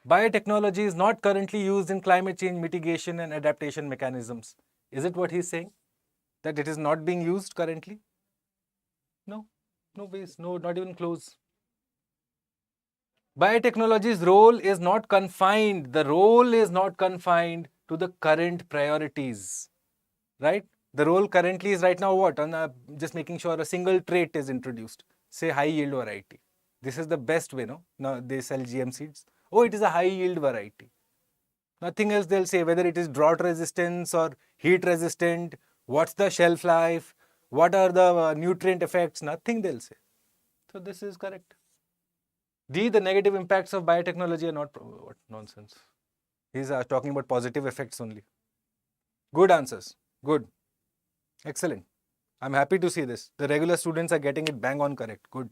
biotechnology is not currently used in climate change mitigation and adaptation mechanisms. Is it what he's saying? That it is not being used currently? No, no ways, no, not even close. Biotechnology's role is not confined. The role is not confined to the current priorities, right? The role currently is right now what? Just making sure a single trait is introduced. Say high yield variety. This is the best way, no? Now they sell GM seeds. Oh, it is a high yield variety. Nothing else they'll say, whether it is drought resistance or heat resistant, what's the shelf life, what are the nutrient effects, nothing they'll say. So this is correct. D, the negative impacts of biotechnology are not, what nonsense. He's talking about positive effects only. Good answers. Good. Excellent. I'm happy to see this. The regular students are getting it bang on correct. Good.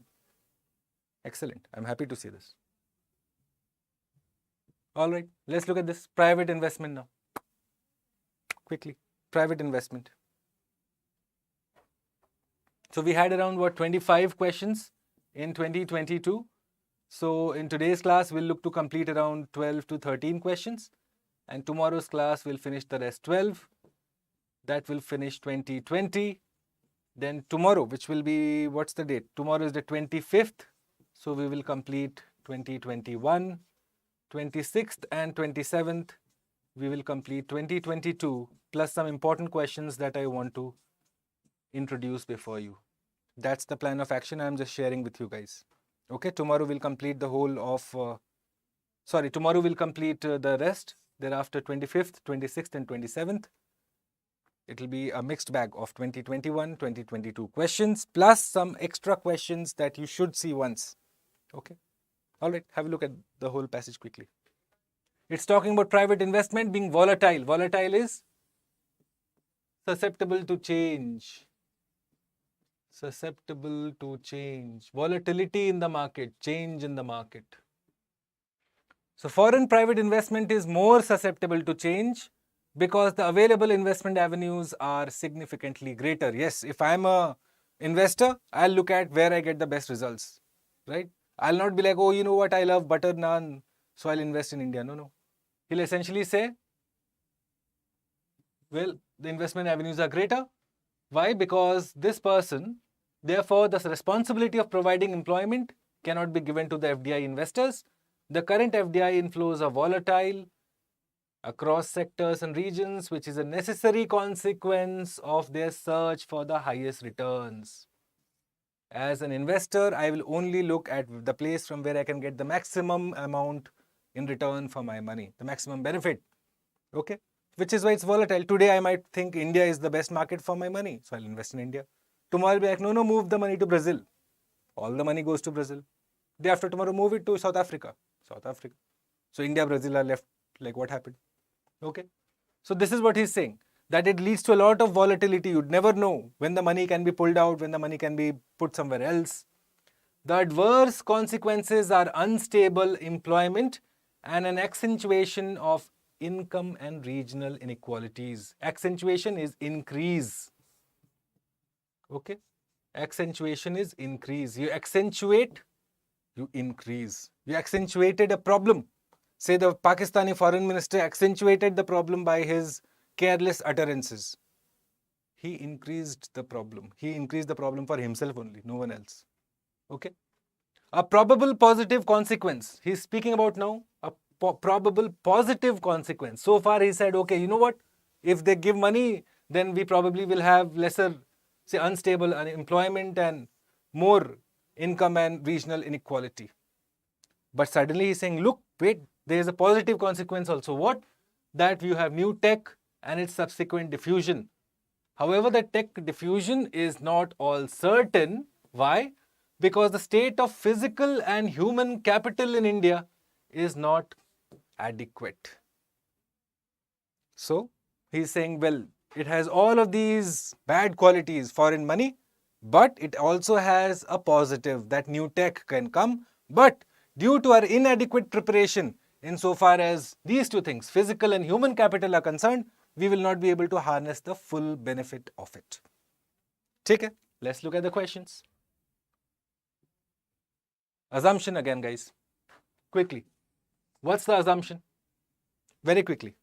Excellent. I'm happy to see this. All right. Let's look at this. Private investment now. Quickly. Private investment. So we had around 25 questions in 2022. So in today's class, we'll look to complete around 12 to 13 questions. And tomorrow's class will finish the rest 12. That will finish 2020. Then tomorrow, which will be, what's the date? Tomorrow is the 25th. So we will complete 2021, 26th and 27th. We will complete 2022 plus some important questions that I want to introduce before you. That's the plan of action I'm just sharing with you guys. Okay, tomorrow we'll complete the whole of, tomorrow we'll complete the rest. Thereafter 25th, 26th and 27th. It will be a mixed bag of 2021, 2022 questions plus some extra questions that you should see once. Okay. All right. Have a look at the whole passage quickly. It's talking about private investment being volatile. Volatile is susceptible to change. Susceptible to change. Volatility in the market, change in the market. So foreign private investment is more susceptible to change because the available investment avenues are significantly greater. Yes, if I'm a investor, I'll look at where I get the best results, right? I'll not be like, oh, you know what, I love butter naan, so I'll invest in India. No. He'll essentially say, well, the investment avenues are greater. Why? Because this person, therefore, the responsibility of providing employment cannot be given to the FDI investors. The current FDI inflows are volatile across sectors and regions, which is a necessary consequence of their search for the highest returns. As an investor, I will only look at the place from where I can get the maximum amount in return for my money, the maximum benefit. Okay? Which is why it's volatile. Today, I might think India is the best market for my money, so I'll invest in India. Tomorrow, I'll be like, no, move the money to Brazil. All the money goes to Brazil. Day after tomorrow, move it to South Africa. So India, Brazil are left like what happened? Okay. So this is what he's saying, that it leads to a lot of volatility. You'd never know when the money can be pulled out, when the money can be put somewhere else. The adverse consequences are unstable employment and an accentuation of income and regional inequalities. Accentuation is increase. Okay. Accentuation is increase. You accentuate, you increase. You accentuated a problem. Say the Pakistani foreign minister accentuated the problem by his careless utterances. He increased the problem. He increased the problem for himself only, no one else. Okay. A probable positive consequence. He's speaking about now a probable positive consequence. So far he said, okay, you know what? If they give money, then we probably will have lesser, say, unstable unemployment and more income and regional inequality. But suddenly he's saying, look, wait, there is a positive consequence also. What? That you have new tech and its subsequent diffusion. However, the tech diffusion is not all certain. Why? Because the state of physical and human capital in India is not adequate. So, he's saying, well, it has all of these bad qualities, foreign money, but it also has a positive, that new tech can come. But due to our inadequate preparation, insofar as these two things, physical and human capital, are concerned, we will not be able to harness the full benefit of it. Okay, let's look at the questions. Assumption again, guys. Quickly. What's the assumption? Very quickly.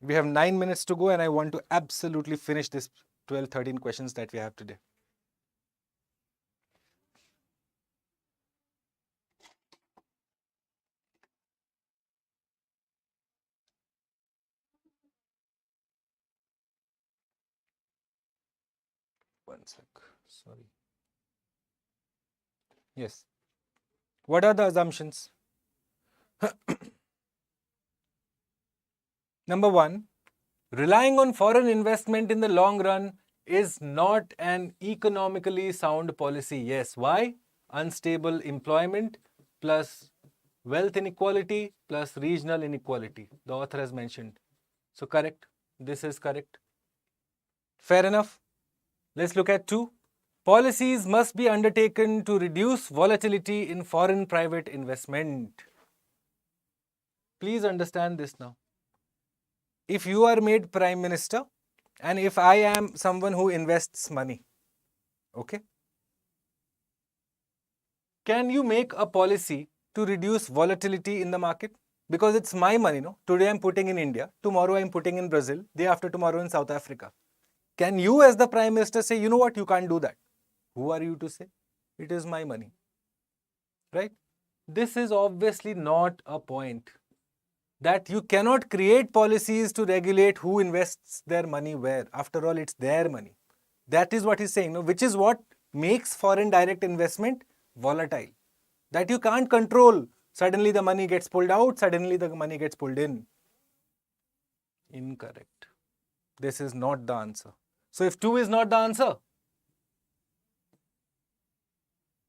We have 9 minutes to go and I want to absolutely finish this 12, 13 questions that we have today. One sec. Sorry. Yes. What are the assumptions? Number 1, relying on foreign investment in the long run is not an economically sound policy. Yes, why? Unstable employment plus wealth inequality plus regional inequality. The author has mentioned. So correct. This is correct. Fair enough. Let's look at 2. Policies must be undertaken to reduce volatility in foreign private investment. Please understand this now. If you are made Prime Minister and if I am someone who invests money, okay, can you make a policy to reduce volatility in the market? Because it's my money, no? Today I'm putting in India, tomorrow I'm putting in Brazil, day after tomorrow in South Africa. Can you as the Prime Minister say, you know what, you can't do that? Who are you to say? It is my money, right? This is obviously not a point. That you cannot create policies to regulate who invests their money where. After all, it's their money. That is what he's saying, no? Which is what makes foreign direct investment volatile. That you can't control. Suddenly the money gets pulled out, suddenly the money gets pulled in. Incorrect. This is not the answer. So if 2 is not the answer,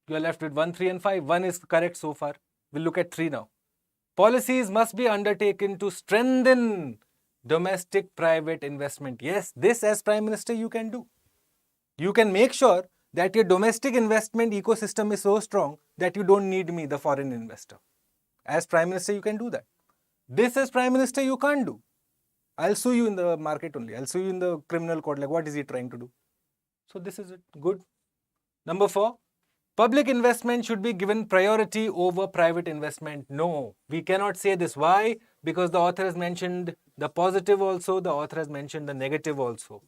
you are left with 1, 3 and 5. 1 is correct so far. We'll look at 3 now. Policies must be undertaken to strengthen domestic private investment. Yes, this as Prime Minister you can do. You can make sure that your domestic investment ecosystem is so strong that you don't need me, the foreign investor. As Prime Minister you can do that. This as Prime Minister you can't do. I'll sue you in the market only. I'll sue you in the criminal court. Like, what is he trying to do? So this is it. Good. Number 4. Public investment should be given priority over private investment. No, we cannot say this. Why? Because the author has mentioned the positive also, the author has mentioned the negative also.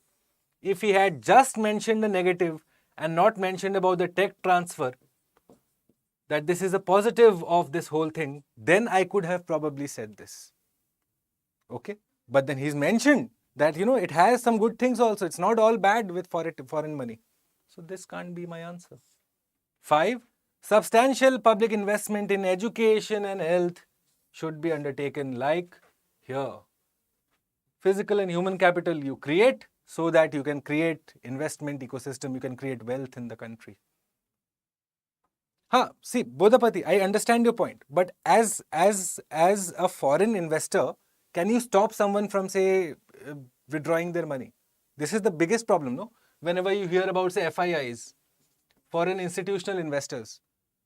If he had just mentioned the negative and not mentioned about the tech transfer, that this is a positive of this whole thing, then I could have probably said this. Okay? But then he's mentioned that, it has some good things also. It's not all bad with foreign money. So this can't be my answer. 5. Substantial public investment in education and health should be undertaken like here. Physical and human capital you create so that you can create investment ecosystem, you can create wealth in the country. See, Bodhapati, I understand your point, but as a foreign investor, can you stop someone from, say, withdrawing their money? This is the biggest problem, no? Whenever you hear about, say, FIIs, foreign institutional investors,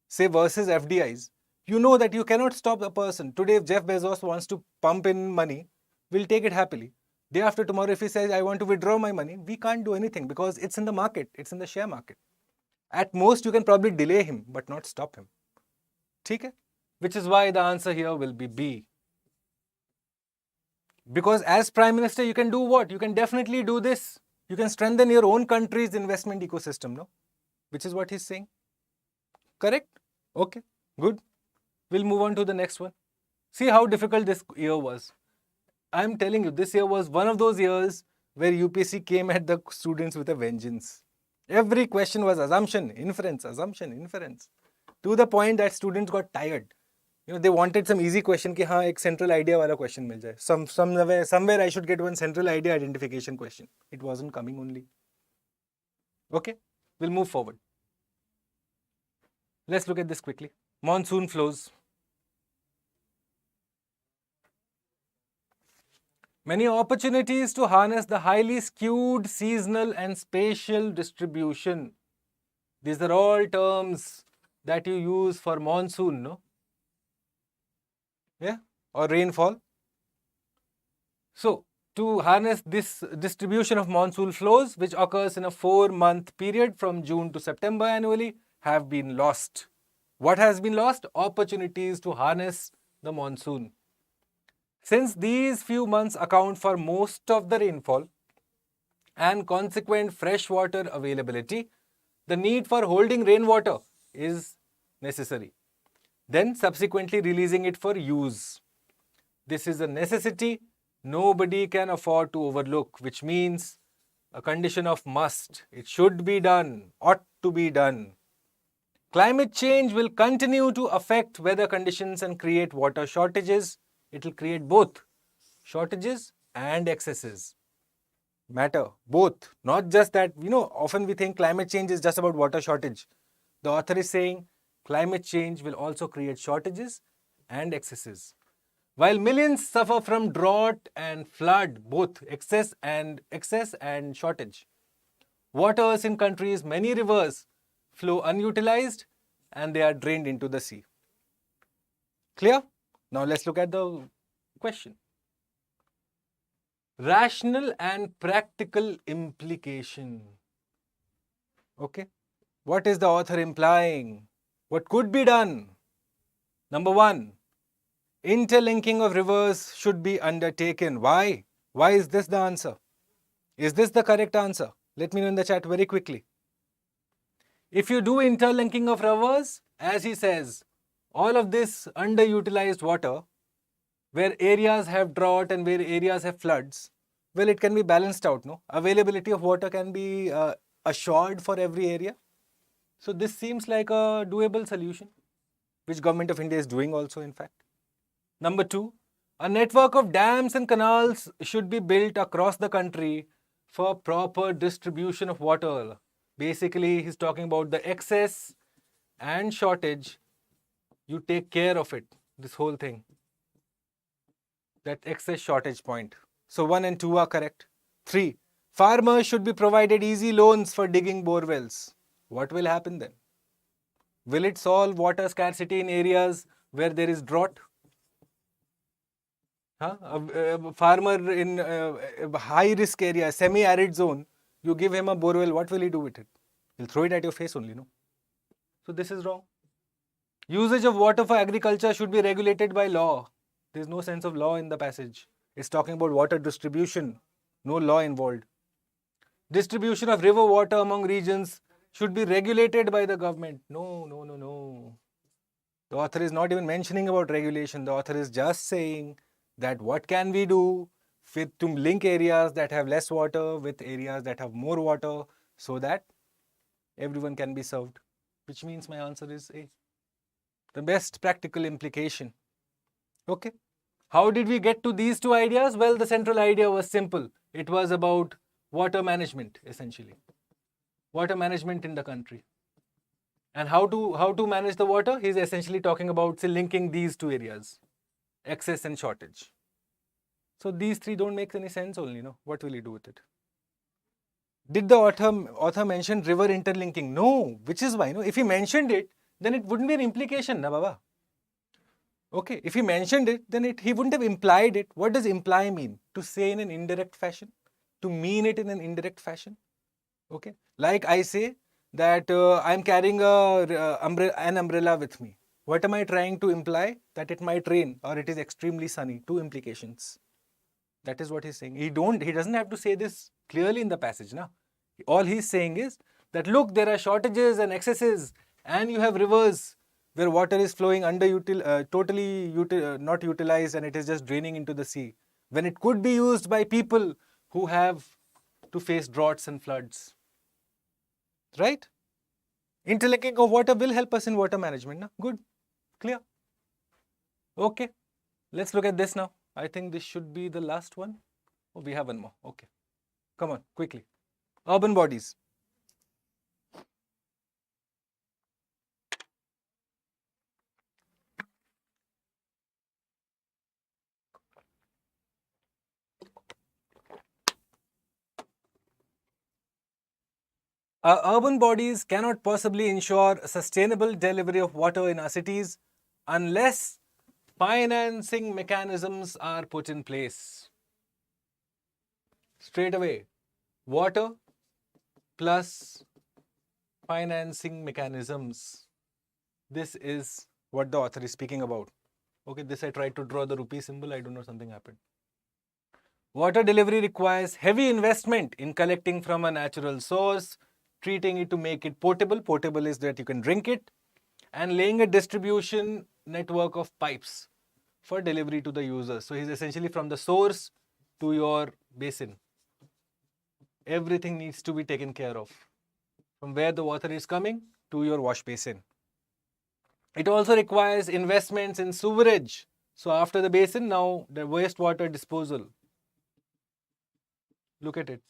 say versus FDIs, you know that you cannot stop the person. Today, if Jeff Bezos wants to pump in money, we'll take it happily. Day after tomorrow, if he says, I want to withdraw my money, we can't do anything because it's in the market, it's in the share market. At most, you can probably delay him, but not stop him. Okay? Which is why the answer here will be B. Because as Prime Minister, you can do what? You can definitely do this. You can strengthen your own country's investment ecosystem, no? Which is what he's saying. Correct? Okay, good. We'll move on to the next one. See how difficult this year was. I'm telling you, this year was one of those years where UPSC came at the students with a vengeance. Every question was assumption, inference, to the point that students got tired. They wanted some easy question कि हाँ एक central idea वाला question मिल जाए. Somewhere I should get one central idea identification question. It wasn't coming only. Okay, we'll move forward. Let's look at this quickly. Monsoon flows. Many opportunities to harness the highly skewed seasonal and spatial distribution. These are all terms that you use for monsoon, no? Yeah, or rainfall. So, to harness this distribution of monsoon flows, which occurs in a 4-month period from June to September annually, have been lost. What has been lost? Opportunities to harness the monsoon. Since these few months account for most of the rainfall and consequent freshwater availability, the need for holding rainwater is necessary. Then subsequently releasing it for use. This is a necessity nobody can afford to overlook, which means a condition of must. It should be done, ought to be done. Climate change will continue to affect weather conditions and create water shortages. It will create both shortages and excesses matter, both. Not just that, often we think climate change is just about water shortage. The author is saying climate change will also create shortages and excesses. While millions suffer from drought and flood, both excess and shortage. Waters in countries, many rivers flow unutilized and they are drained into the sea. Clear? Now let's look at the question. Rational and practical implication. Okay. What is the author implying? What could be done? Number one, interlinking of rivers should be undertaken. Why? Why is this the answer? Is this the correct answer? Let me know in the chat very quickly. If you do interlinking of rivers, as he says, all of this underutilized water, where areas have drought and where areas have floods, well, it can be balanced out, no? Availability of water can be assured for every area. So this seems like a doable solution, which Government of India is doing also, in fact. Number two, a network of dams and canals should be built across the country for proper distribution of water. Basically, he's talking about the excess and shortage. You take care of it, this whole thing. That excess shortage point. So 1 and 2 are correct. 3, farmers should be provided easy loans for digging bore wells. What will happen then? Will it solve water scarcity in areas where there is drought? A farmer in a high-risk area, semi-arid zone, you give him a borewell, what will he do with it? He'll throw it at your face only, no? So this is wrong. Usage of water for agriculture should be regulated by law. There is no sense of law in the passage. It's talking about water distribution, no law involved. Distribution of river water among regions should be regulated by the government. No. The author is not even mentioning about regulation. The author is just saying that what can we do to link areas that have less water with areas that have more water so that everyone can be served. Which means my answer is A. The best practical implication. Okay. How did we get to these two ideas? Well, the central idea was simple. It was about water management, essentially. Water management in the country. And how to manage the water? He's essentially talking about, say, linking these two areas. Excess and shortage. So these three don't make any sense only, no? What will he do with it? Did the author mention river interlinking? No, which is why, if he mentioned it, then it wouldn't be an implication, na baba. Okay, if he mentioned it, then he wouldn't have implied it. What does imply mean? To say in an indirect fashion? To mean it in an indirect fashion? Okay, like I say that I'm carrying an umbrella with me. What am I trying to imply? That it might rain or it is extremely sunny. Two implications. That is what he's saying. He doesn't have to say this clearly in the passage. Na? All he's saying is that look, there are shortages and excesses and you have rivers where water is flowing totally not utilized and it is just draining into the sea. When it could be used by people who have to face droughts and floods. Right? Interlinking of water will help us in water management. Na? Good. Clear? Okay. Let's look at this now. I think this should be the last one. Oh, we have one more. Okay. Come on, quickly. Urban bodies. Urban bodies cannot possibly ensure sustainable delivery of water in our cities unless financing mechanisms are put in place. Straight away, water plus financing mechanisms. This is what the author is speaking about. Okay, this I tried to draw the rupee symbol. I don't know, something happened. Water delivery requires heavy investment in collecting from a natural source, treating it to make it potable. Potable is that you can drink it, and laying a distribution network of pipes for delivery to the users. So he's essentially from the source to your basin. Everything needs to be taken care of. From where the water is coming to your wash basin. It also requires investments in sewerage So after the basin, now the wastewater disposal. Look at it.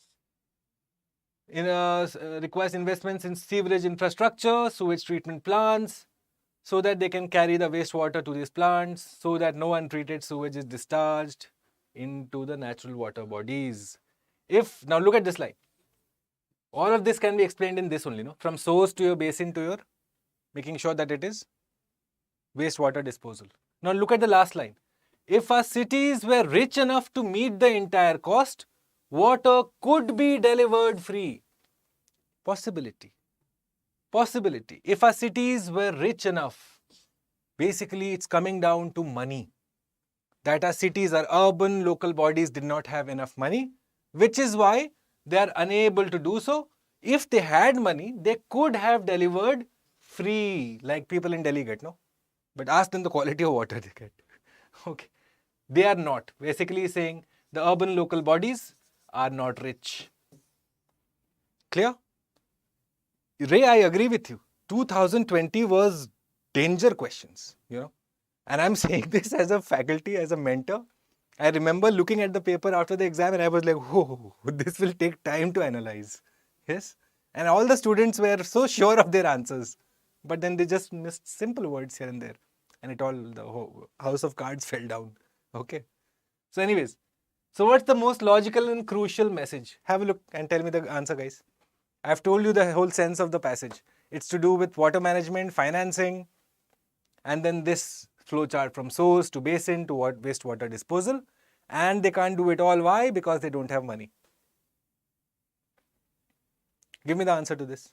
Requires investments in sewerage infrastructure, sewage treatment plants, so that they can carry the wastewater to these plants, so that no untreated sewage is discharged into the natural water bodies. Now look at this line. All of this can be explained in this only, no? From source to your basin to your making sure that it is wastewater disposal. Now look at the last line. If our cities were rich enough to meet the entire cost, water could be delivered free. Possibility. Possibility. If our cities were rich enough, basically it's coming down to money. That our cities, our urban local bodies did not have enough money, which is why they are unable to do so. If they had money, they could have delivered free, like people in Delhi get, no? But ask them the quality of water they get. Okay. They are not. Basically saying the urban local bodies are not rich. Clear? Ray, I agree with you. 2020 was danger questions, you know. And I'm saying this as a faculty, as a mentor. I remember looking at the paper after the exam and I was like, oh, this will take time to analyze. Yes. And all the students were so sure of their answers. But then they just missed simple words here and there. And the whole house of cards fell down. Okay. So anyways, so what's the most logical and crucial message? Have a look and tell me the answer, guys. I've told you the whole sense of the passage. It's to do with water management, financing, and then this flowchart from source to basin to wastewater disposal. And they can't do it all. Why? Because they don't have money. Give me the answer to this.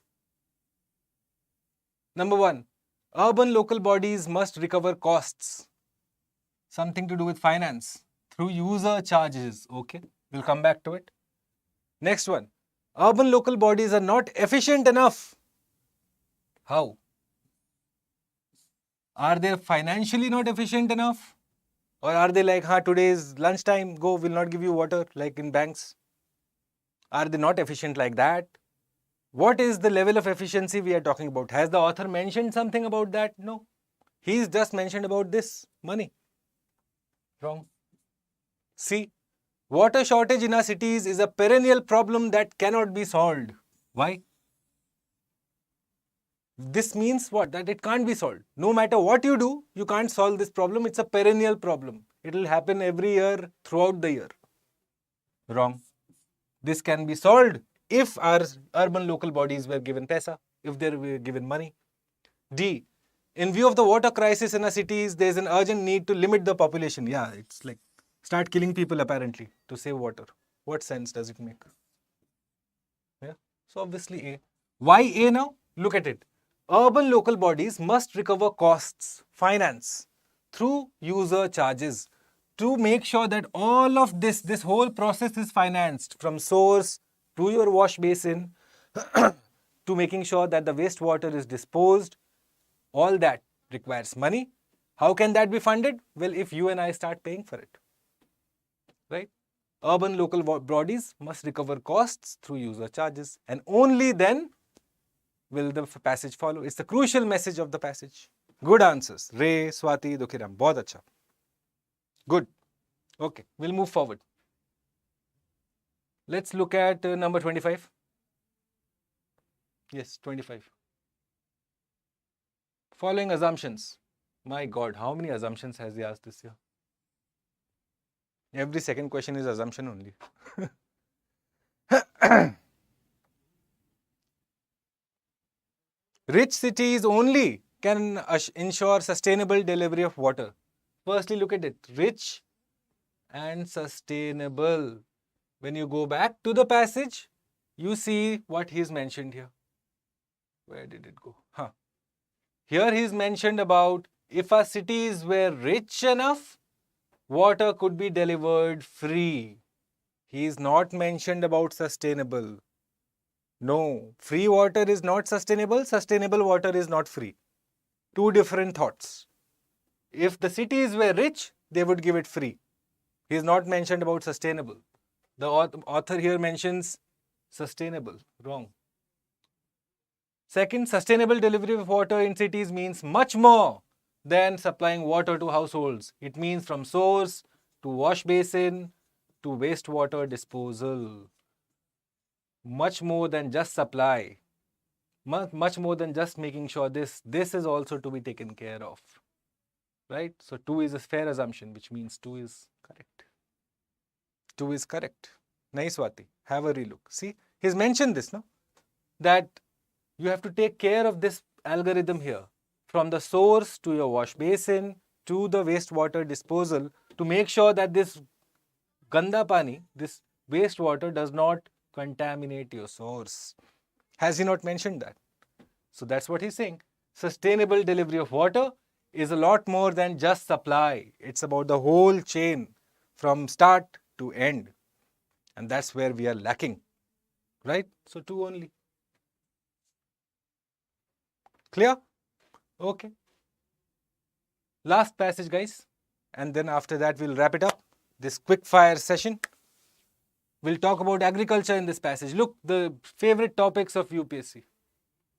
Number 1, urban local bodies must recover costs. Something to do with finance through user charges. Okay, we'll come back to it. Next one, urban local bodies are not efficient enough. How? Are they financially not efficient enough? Or are they like, today is lunchtime, go, we'll not give you water, like in banks? Are they not efficient like that? What is the level of efficiency we are talking about? Has the author mentioned something about that? No. He's just mentioned about this, money. Wrong. See, water shortage in our cities is a perennial problem that cannot be solved. Why? This means what? That it can't be solved. No matter what you do, you can't solve this problem. It's a perennial problem. It will happen every year, throughout the year. Wrong. This can be solved if our urban local bodies were given paisa, if they were given money. D. In view of the water crisis in our cities, there is an urgent need to limit the population. Yeah, it's like start killing people apparently to save water. What sense does it make? Yeah. So obviously A. Why A now? Look at it. Urban local bodies must recover costs, finance, through user charges to make sure that all of this whole process is financed from source to your wash basin to making sure that the wastewater is disposed. All that requires money. How can that be funded? Well, if you and I start paying for it, right? Urban local bodies must recover costs through user charges, and only then will the passage follow. It's the crucial message of the passage. Good answers. Ray, Swati, Dukhiram. Bahut acha. Good. Okay, we'll move forward. Let's look at number 25. Yes, 25. Following assumptions. My God, how many assumptions has he asked this year? Every second question is assumption only. Rich cities only can ensure sustainable delivery of water. Firstly, look at it. Rich and sustainable. When you go back to the passage, you see what he's mentioned here. Where did it go? Here he's mentioned about if our cities were rich enough, water could be delivered free. He's not mentioned about sustainable. No, free water is not sustainable. Sustainable water is not free. Two different thoughts. If the cities were rich, they would give it free. He's not mentioned about sustainable. The author here mentions sustainable. Wrong. Second, sustainable delivery of water in cities means much more than supplying water to households. It means from source to wash basin to wastewater disposal. Much more than just supply. Much more than just making sure this is also to be taken care of. Right? So 2 is a fair assumption, which means 2 is correct. 2 is correct. Nice, Swati. Have a relook. See, he's mentioned this, no? That you have to take care of this algorithm here. From the source to your wash basin to the wastewater disposal to make sure that this ganda pani, this wastewater does not contaminate your source. Has he not mentioned that? So that's what he's saying. Sustainable delivery of water is a lot more than just supply. It's about the whole chain from start to end. And that's where we are lacking. Right? So 2 only. Clear? Okay. Last passage, guys. And then after that, we'll wrap it up. This quick fire session. We'll talk about agriculture in this passage. Look, the favorite topics of UPSC.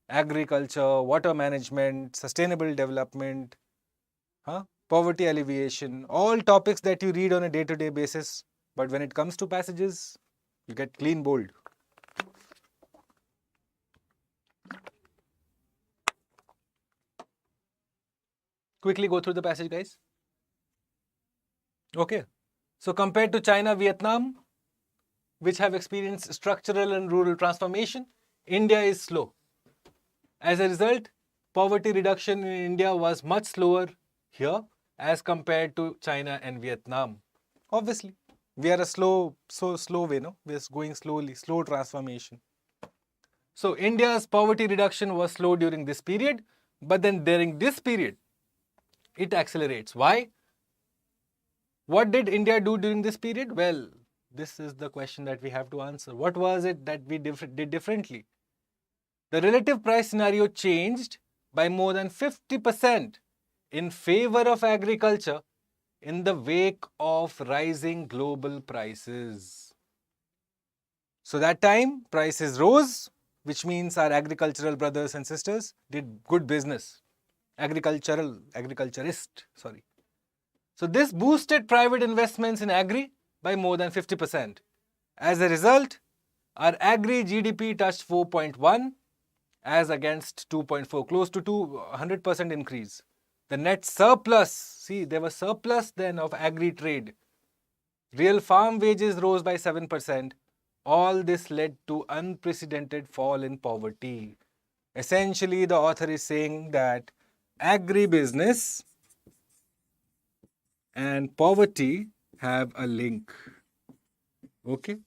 Agriculture, water management, sustainable development, poverty alleviation, all topics that you read on a day-to-day basis. But when it comes to passages, you get clean bold. Quickly go through the passage, guys. Okay. So compared to China, Vietnam, which have experienced structural and rural transformation, India is slow. As a result, poverty reduction in India was much slower here as compared to China and Vietnam. Obviously, we are a slow way, no? We are going slowly, slow transformation. So India's poverty reduction was slow during this period, but then during this period, it accelerates. Why? What did India do during this period? Well, this is the question that we have to answer. What was it that we did differently? The relative price scenario changed by more than 50% in favor of agriculture in the wake of rising global prices. So that time, prices rose, which means our agricultural brothers and sisters did good business. Agriculturist. So this boosted private investments in agri by more than 50%. As a result, our agri GDP touched 4.1 as against 2.4, close to 100% increase. The net surplus, see, there was surplus then of agri trade. Real farm wages rose by 7%. All this led to unprecedented fall in poverty. Essentially, the author is saying that agribusiness and poverty have a link. Okay?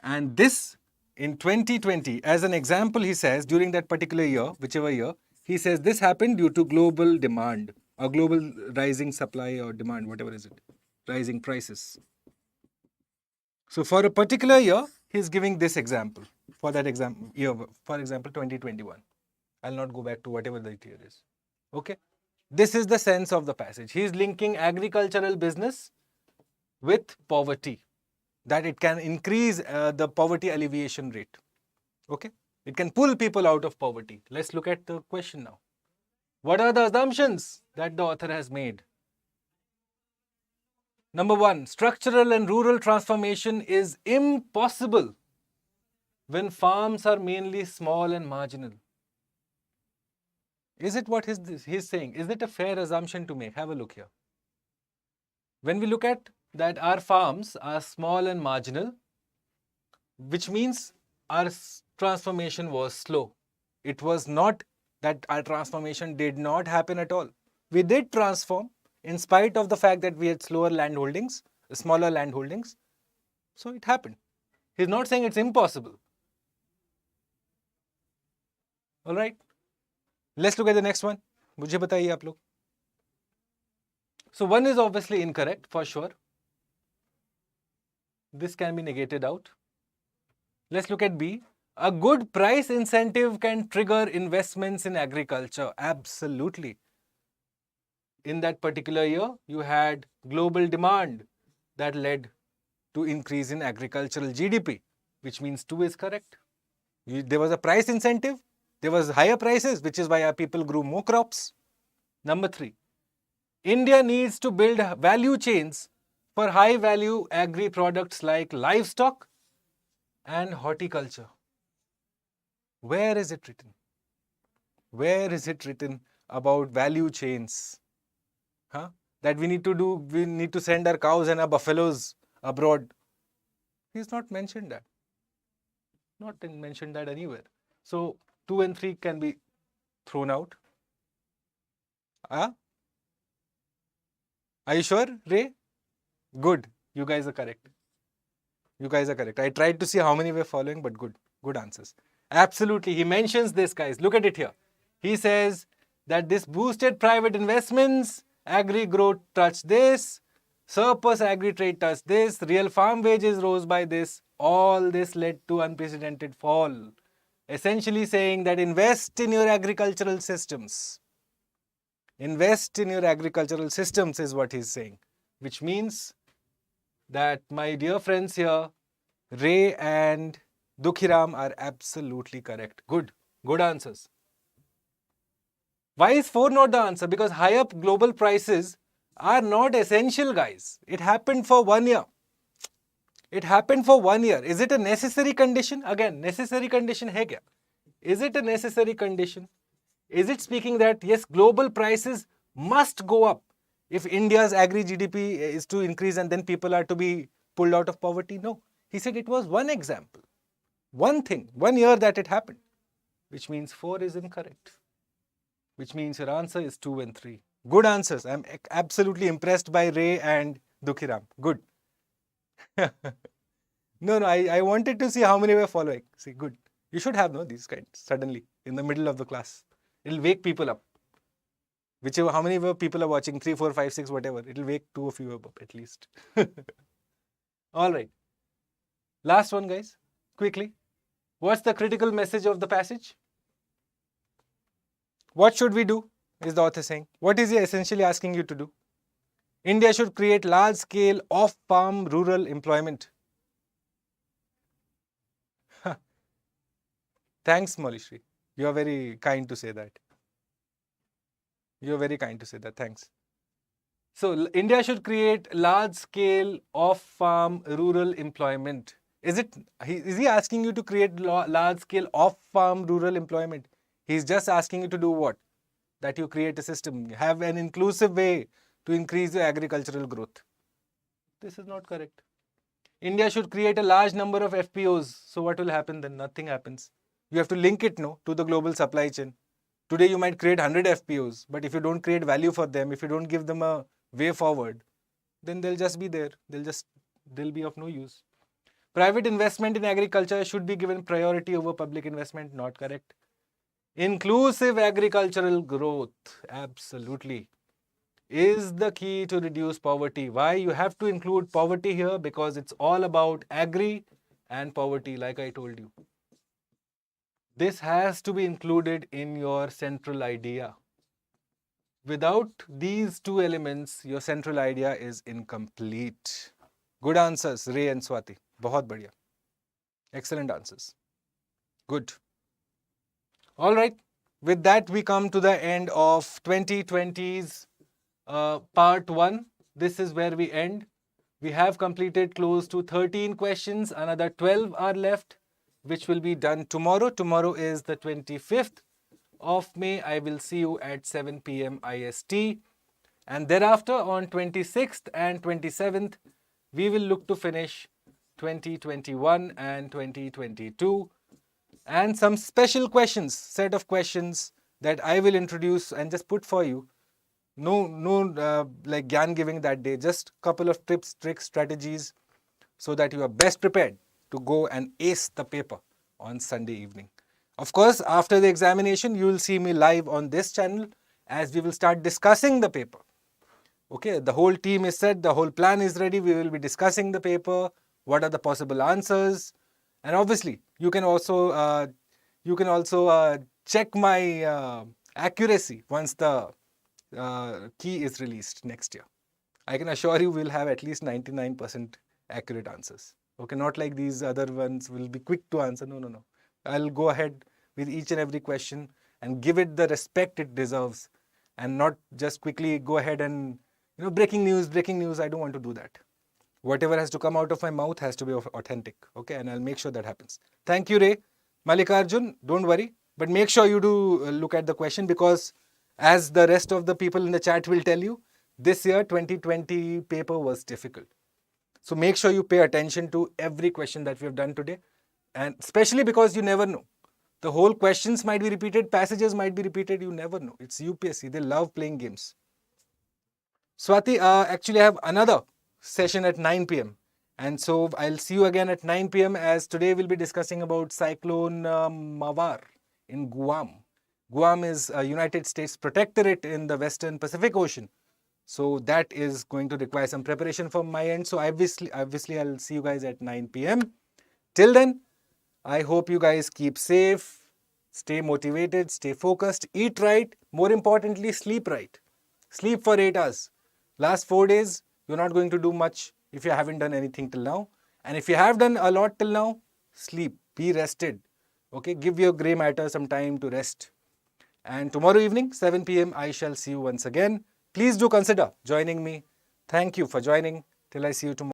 And this in 2020, as an example, he says, during that particular year, whichever year, he says this happened due to global demand or global rising supply or demand, whatever is it, rising prices. So for a particular year, he's giving this example. For that year, for example, 2021. I'll not go back to whatever the year is. Okay? This is the sense of the passage. He's linking agricultural business with poverty, that it can increase the poverty alleviation rate. Okay? It can pull people out of poverty. Let's look at the question now. What are the assumptions that the author has made? Number 1, structural and rural transformation is impossible when farms are mainly small and marginal. Is it what he's saying? Is it a fair assumption to make? Have a look here. When we look at that our farms are small and marginal, which means our transformation was slow. It was not that our transformation did not happen at all. We did transform in spite of the fact that we had smaller land holdings. So it happened. He's not saying it's impossible. All right. Let's look at the next one. मुझे बताइए आप लोग. So 1 is obviously incorrect for sure. This can be negated out. Let's look at B. A good price incentive can trigger investments in agriculture. Absolutely. In that particular year, you had global demand that led to increase in agricultural GDP, which means 2 is correct. There was a price incentive. There was higher prices, which is why our people grew more crops. Number 3. India needs to build value chains for high value agri products like livestock and horticulture. Where is it written? Where is it written about value chains? Huh? That we need to send our cows and our buffaloes abroad. He's not mentioned that. Not mentioned that anywhere. So 2 and 3 can be thrown out. Are you sure, Ray? Good. You guys are correct. You guys are correct. I tried to see how many were following, but good. Good answers. Absolutely. He mentions this, guys. Look at it here. He says that this boosted private investments, agri growth touched this, surplus agri trade touched this, real farm wages rose by this. All this led to unprecedented fall. Essentially saying that invest in your agricultural systems. Invest in your agricultural systems is what he's saying. Which means that my dear friends here, Ray and Dukhiram are absolutely correct. Good. Good answers. Why is 4 not the answer? Because high up global prices are not essential, guys. It happened for 1 year. It happened for 1 year. Is it a necessary condition? Again, necessary condition hai kya? Is it a necessary condition? Is it speaking that, yes, global prices must go up if India's agri GDP is to increase and then people are to be pulled out of poverty? No. He said it was one example. One thing, 1 year that it happened. Which means 4 is incorrect. Which means your answer is 2 and 3. Good answers. I'm absolutely impressed by Ray and Dukhiram. Good. No, I wanted to see how many were following. See, good. You should have these kinds suddenly in the middle of the class. It'll wake people up. Whichever, how many people are watching, 3, 4, 5, 6, whatever. It'll wake 2 of you up at least. All right. Last one, guys. Quickly. What's the critical message of the passage? What should we do, is the author saying. What is he essentially asking you to do? India should create large-scale off-farm rural employment. Thanks, Molishri. You are very kind to say that. You are very kind to say that. Thanks. So, India should create large-scale off-farm rural employment. Is he asking you to create large-scale off-farm rural employment? He's just asking you to do what? That you create a system, have an inclusive way to increase your agricultural growth. This is not correct. India should create a large number of FPOs. So what will happen then? Nothing happens. You have to link it to the global supply chain. Today you might create 100 FPOs, but if you don't create value for them, if you don't give them a way forward, then they'll just be there. They'll be of no use. Private investment in agriculture should be given priority over public investment. Not correct. Inclusive agricultural growth, absolutely, is the key to reduce poverty. Why? You have to include poverty here because it's all about agri and poverty, like I told you. This has to be included in your central idea. Without these 2 elements, your central idea is incomplete. Good answers, Ray and Swati. Bahut badhiya. Excellent answers. Good. All right. With that, we come to the end of 2020's part 1. This is where we end. We have completed close to 13 questions. Another 12 are left, which will be done tomorrow. Tomorrow is the 25th of May. I will see you at 7 p.m. IST. And thereafter, on 26th and 27th, we will look to finish 2021 and 2022. And some special questions, set of questions that I will introduce and just put for you. No like gyan giving that day, just couple of tips, tricks, strategies so that you are best prepared to go and ace the paper on Sunday evening. Of course, after the examination, you will see me live on this channel as we will start discussing the paper. Okay, the whole team is set, the whole plan is ready. We will be discussing the paper, what are the possible answers, and obviously you can also check my accuracy once the key is released next year. I can assure you we'll have at least 99% accurate answers. Okay, not like these other ones will be quick to answer. No. I'll go ahead with each and every question and give it the respect it deserves and not just quickly go ahead and, breaking news, I don't want to do that. Whatever has to come out of my mouth has to be authentic, okay? And I'll make sure that happens. Thank you, Ray. Mallikarjun, don't worry, but make sure you do look at the question, because as the rest of the people in the chat will tell you, this year 2020 paper was difficult. So make sure you pay attention to every question that we have done today, and especially because you never know. The whole questions might be repeated, passages might be repeated, you never know. It's UPSC, they love playing games. Swati, actually I have another session at 9 p.m. And so I'll see you again at 9 p.m. as today we'll be discussing about Cyclone Mawar in Guam. Guam is a United States protectorate in the Western Pacific Ocean. So that is going to require some preparation from my end. So obviously I'll see you guys at 9 p.m. Till then, I hope you guys keep safe, stay motivated, stay focused, eat right, more importantly, sleep right. Sleep for 8 hours. Last 4 days, you're not going to do much if you haven't done anything till now. And if you have done a lot till now, sleep, be rested. Okay, give your grey matter some time to rest. And tomorrow evening, 7 p.m., I shall see you once again. Please do consider joining me. Thank you for joining. Till I see you tomorrow.